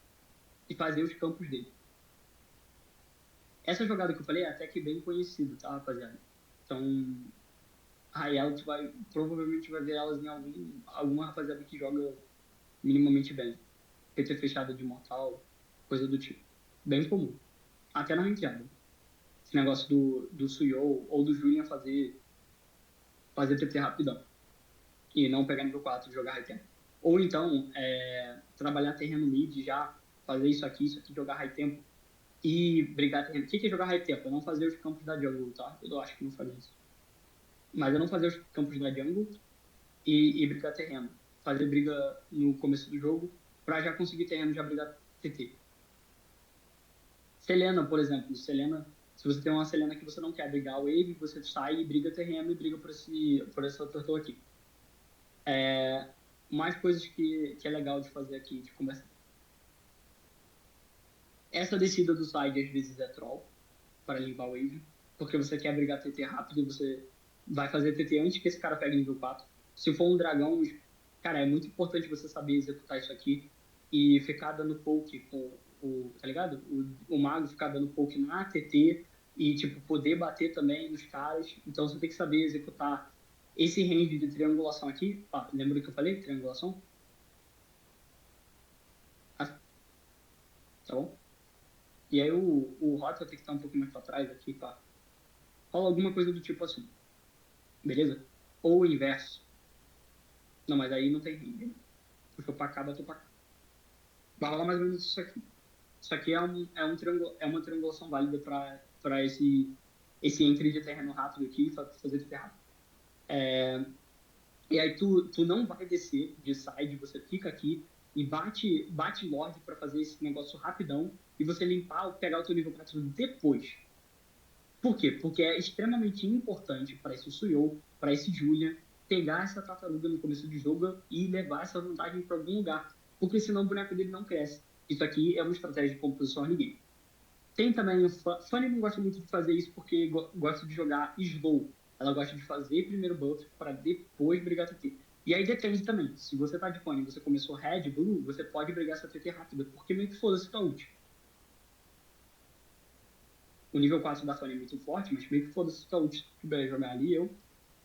e fazer os campos dele. Essa jogada que eu falei é até que bem conhecida, tá, rapaziada? Então, aí ela provavelmente vai ver elas em alguma rapaziada que joga minimamente bem. PT fechada de mortal, coisa do tipo. Bem comum. Até na ranqueada. Esse negócio do Suyo ou do Julian fazer TT rapidão. E não pegar nível 4 e jogar high tempo. Ou então, trabalhar terreno mid já, fazer isso aqui, jogar high tempo e brigar terreno. O que é jogar high tempo? Eu não fazer os campos da jungle, tá? Eu acho que não faria isso. Mas eu não fazer os campos da jungle e brigar terreno. Fazer briga no começo do jogo pra já conseguir terreno e já brigar TT. Selena, por exemplo. Selena, se você tem uma Selena que você não quer brigar wave, você sai e briga terreno e briga por essa turtle aqui. Mais coisas que é legal de fazer aqui, de conversar. Essa descida do side às vezes é troll, para limpar o wave, porque você quer brigar TT rápido e você vai fazer TT antes que esse cara pegue nível 4. Se for um dragão, cara, é muito importante você saber executar isso aqui e ficar dando poke com tá ligado? O mago ficar dando poke na TT e, tipo, poder bater também nos caras. Então você tem que saber executar esse range de triangulação aqui. Lembra que eu falei? Triangulação? Tá bom? E aí o Hot vai ter que estar um pouco mais pra trás aqui, pá. Rola alguma coisa do tipo assim. Beleza? Ou o inverso. Não, mas aí não tem range. Puxou pra cá, bateu pra cá. Vai rolar mais ou menos isso aqui. Isso aqui é uma triangulação válida para esse entry de terreno rápido aqui, fazer TT rápido. E aí tu não vai descer de side, você fica aqui e bate Lorde para fazer esse negócio rapidão e você pegar o teu nível 4 depois. Por quê? Porque é extremamente importante para esse Suyo, para esse Julian, pegar essa tartaruga no começo do jogo e levar essa vantagem para algum lugar. Porque senão o boneco dele não cresce. Isso aqui é uma estratégia de composição early game. Tem também, Fanny não gosta muito de fazer isso porque gosta de jogar slow. Ela gosta de fazer primeiro buff para depois brigar TT. E aí depende também. Se você tá de Fanny e você começou red, blue, você pode brigar essa TT rápida, porque meio que foda-se tua ult. O nível 4 da Fanny é muito forte, mas meio que foda-se tua ult. Se tu puder jogar ali, eu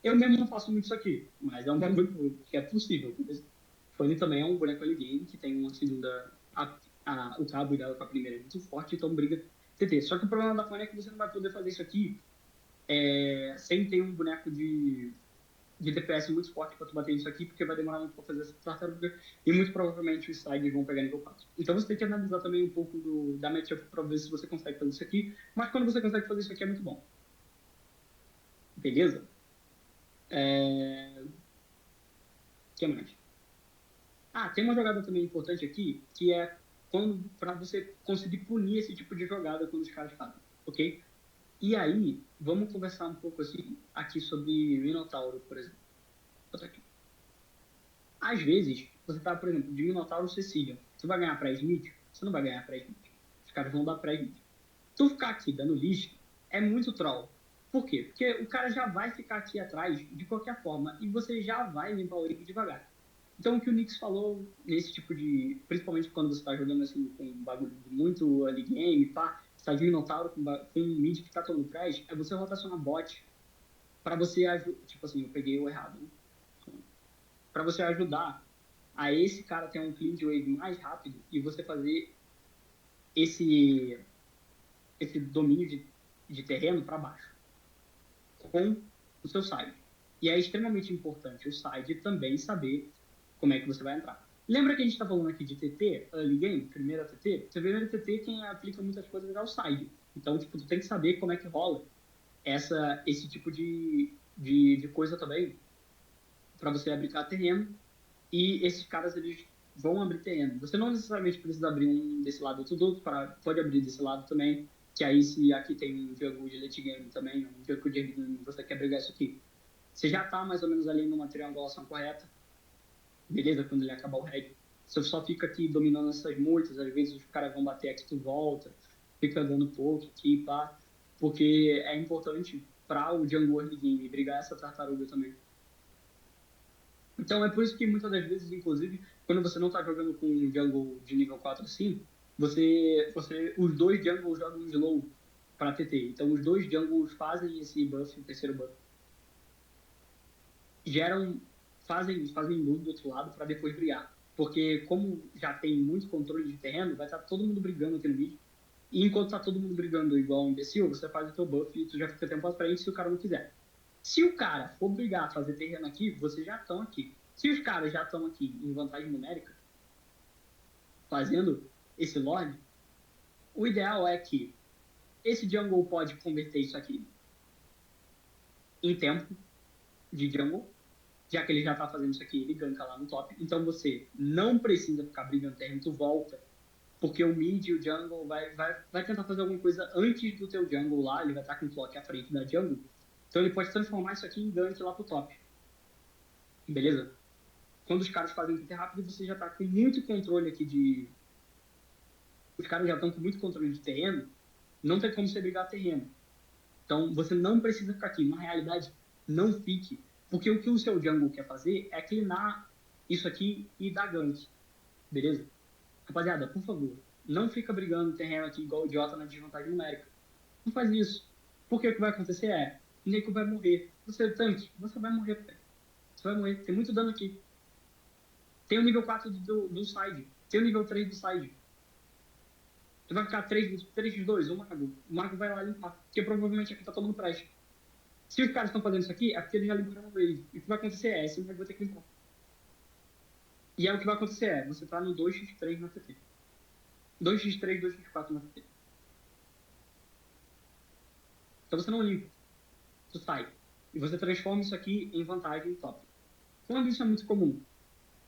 mesmo não faço muito isso aqui, mas é um bagulho que é possível. Fanny também é um boneco early game que tem uma segunda... o cabo dela com a primeira é muito forte, então briga TT. Só que o problema da Fanny é que você não vai poder fazer isso aqui sem ter um boneco de DPS muito forte pra tu bater isso aqui, porque vai demorar muito pra fazer essa tartaruga e muito provavelmente os sides vão pegar nível 4. Então você tem que analisar também um pouco da matchup pra ver se você consegue fazer isso aqui, mas quando você consegue fazer isso aqui é muito bom. Beleza? O que mais? Tem uma jogada também importante aqui, que é para você conseguir punir esse tipo de jogada quando os caras fazem, ok? E aí, vamos conversar um pouco assim, aqui sobre Minotauro, por exemplo. Aqui. Às vezes, você tá, por exemplo, de Minotauro Cecília. Você vai ganhar pra Smith? Você não vai ganhar pra Smith. Os caras vão dar pra Smith. Tu ficar aqui dando lixo é muito troll. Por quê? Porque o cara já vai ficar aqui atrás de qualquer forma e você já vai limpar o erro devagar. Então, o que o Nix falou nesse tipo de... Principalmente quando você tá jogando assim com um bagulho de muito early game, pá, você tá de Minotauro com um mid que tá todo atrás, é você rotacionar bot pra você ajudar... Tipo assim, eu peguei o errado, né? Pra você ajudar a esse cara ter um clean wave mais rápido e você fazer esse domínio de terreno pra baixo com o seu side. E é extremamente importante o side também saber como é que você vai entrar. Lembra que a gente está falando aqui de TT, early game, primeira TT? Primeira TT, quem aplica muitas coisas é o side. Então, tipo, tu tem que saber como é que rola esse tipo de coisa também para você aplicar terreno e esses caras, eles vão abrir terreno. Você não necessariamente precisa abrir um desse lado, outro do outro, pode abrir desse lado também, que aí se aqui tem um jogo de late game também, um jogo de early game, você quer brigar isso aqui. Você já tá mais ou menos ali numa triangulação correta, beleza? Quando ele acabar o red. Você só fica aqui dominando essas multas, às vezes os caras vão bater aqui, tu volta, fica dando pouco aqui, pá, porque é importante para o jungle early game brigar essa tartaruga também. Então é por isso que muitas das vezes, inclusive, quando você não está jogando com um jungle de nível 4 assim, os dois jungles jogam slow para TT. Então os dois jungles fazem esse buff, o terceiro buff. Fazem loot do outro lado para depois brigar. Porque como já tem muito controle de terreno, vai estar todo mundo brigando aqui no mid. E enquanto tá todo mundo brigando igual um imbecil, você faz o teu buff e tu já fica tempo à frente se o cara não quiser. Se o cara for brigar a fazer terreno aqui, vocês já estão aqui. Se os caras já estão aqui em vantagem numérica, fazendo esse Lorde, o ideal é que esse jungle pode converter isso aqui em tempo de jungle, já que ele já tá fazendo isso aqui, ele ganka lá no top. Então você não precisa ficar brigando terreno, tu volta, porque o mid e o jungle vai tentar fazer alguma coisa antes do teu jungle lá, ele vai estar com o clock à frente da jungle, então ele pode transformar isso aqui em gank lá pro top. Beleza? Quando os caras fazem muito rápido, você já tá com muito controle aqui de... Os caras já estão com muito controle de terreno, não tem como você brigar terreno. Então você não precisa ficar aqui. Na realidade, não fique. Porque o que o seu jungle quer fazer é cleanar isso aqui e dar gank. Beleza? Rapaziada, por favor, não fica brigando terreno aqui igual idiota na desvantagem numérica. Não faz isso. Porque o que vai acontecer é, o Neko vai morrer. Você é tanque, você vai morrer, velho. Você vai morrer. Tem muito dano aqui. Tem o nível 4 do side. Tem o nível 3 do side. Tu vai ficar 3x2, o mago. O mago vai lá limpar. Porque provavelmente aqui tá tomando preste. Se os caras estão fazendo isso aqui, é porque eles já limparam ele. E o que vai acontecer é, esse mago vai ter que limpar. E aí o que vai acontecer é, você tá no 2x3 na TT. 2x3, 2x4 na TT. Então você não limpa. Tu sai. E você transforma isso aqui em vantagem top. Quando isso é muito comum?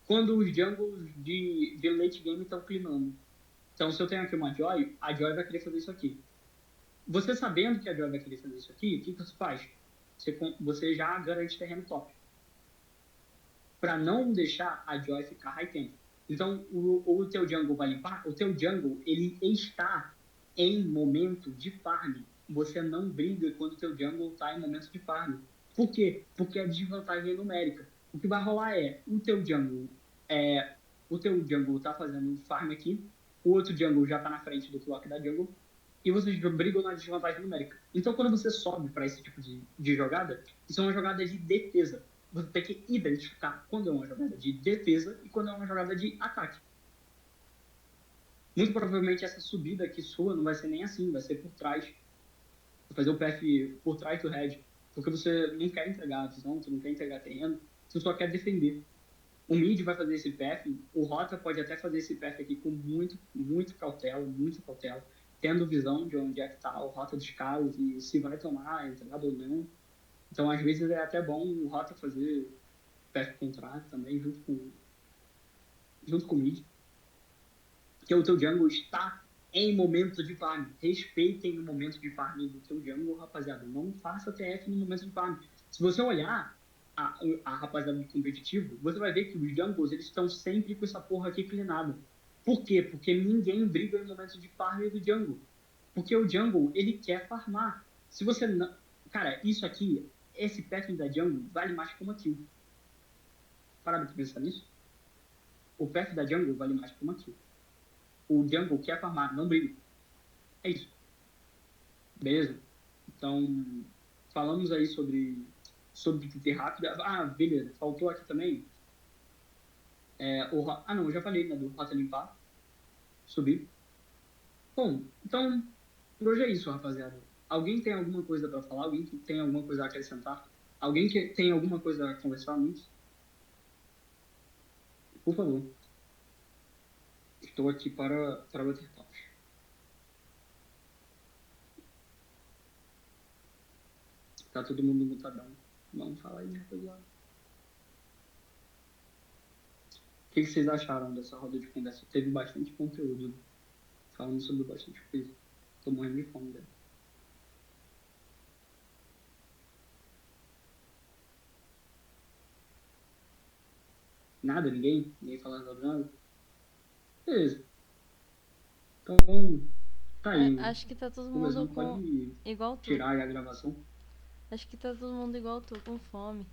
Quando os jungles de late game estão cleanando. Então, se eu tenho aqui uma Joy, a Joy vai querer fazer isso aqui. Você sabendo que a Joy vai querer fazer isso aqui, o que você faz? Você já garante terreno top. Para não deixar a Joy ficar high tempo. Então, o teu jungle vai limpar, o teu jungle, ele está em momento de farm. Você não briga quando o teu jungle está em momento de farm. Por quê? Porque a desvantagem é numérica. O que vai rolar é, o teu jungle tá fazendo farm aqui, o outro jungle já tá na frente do clock da jungle, e vocês brigam na desvantagem numérica. Então, quando você sobe para esse tipo de jogada, isso é uma jogada de defesa. Você tem que identificar quando é uma jogada de defesa e quando é uma jogada de ataque. Muito provavelmente essa subida aqui sua não vai ser nem assim, vai ser por trás. Vai fazer o PF por trás do red, porque você não quer entregar a visão, você não quer entregar terreno, você só quer defender. O mid vai fazer esse PF, o Rota pode até fazer esse PF aqui com muito cautela, tendo visão de onde é que tá o Rota dos caras e se vai tomar a entrada ou não. Então, às vezes, é até bom o Rota fazer PF contrário também, junto com o mid. Porque o teu jungle está em momento de farm. Respeitem o momento de farm do teu jungle, rapaziada. Não faça TF no momento de farm. Se você olhar a rapaziada do competitivo, você vai ver que os jungles, eles estão sempre com essa porra aqui cleanada. Por quê? Porque ninguém briga no momento de farm do jungle. Porque o jungle, ele quer farmar. Se você não... Cara, isso aqui, esse pattern da jungle vale mais que uma kill. Pararam pra pensar nisso? O path da jungle vale mais que uma kill. O jungle quer farmar, não briga. É isso. Beleza? Então, falamos aí sobre TT rápido. Ah, beleza. Faltou aqui também. Não, eu já falei, né? Do Rota limpar. Subir. Bom, então, por hoje é isso, rapaziada. Alguém tem alguma coisa para falar? Alguém que tem alguma coisa a acrescentar? Alguém que tem alguma coisa a conversar nisso? Por favor. Estou aqui para bater papo. Tá todo mundo mutadão. Vamos falar aí, rapaziada. que vocês acharam dessa roda de conversa? Teve bastante conteúdo, né? Falando sobre bastante coisa. Tô morrendo de fome dela. Nada? Ninguém? Ninguém falando sobre nada? Beleza. Então, tá aí. Acho que tá todo O Luizão mundo com. pode Igual tu. tirar aí a gravação. Acho que tá todo mundo igual tu, com fome.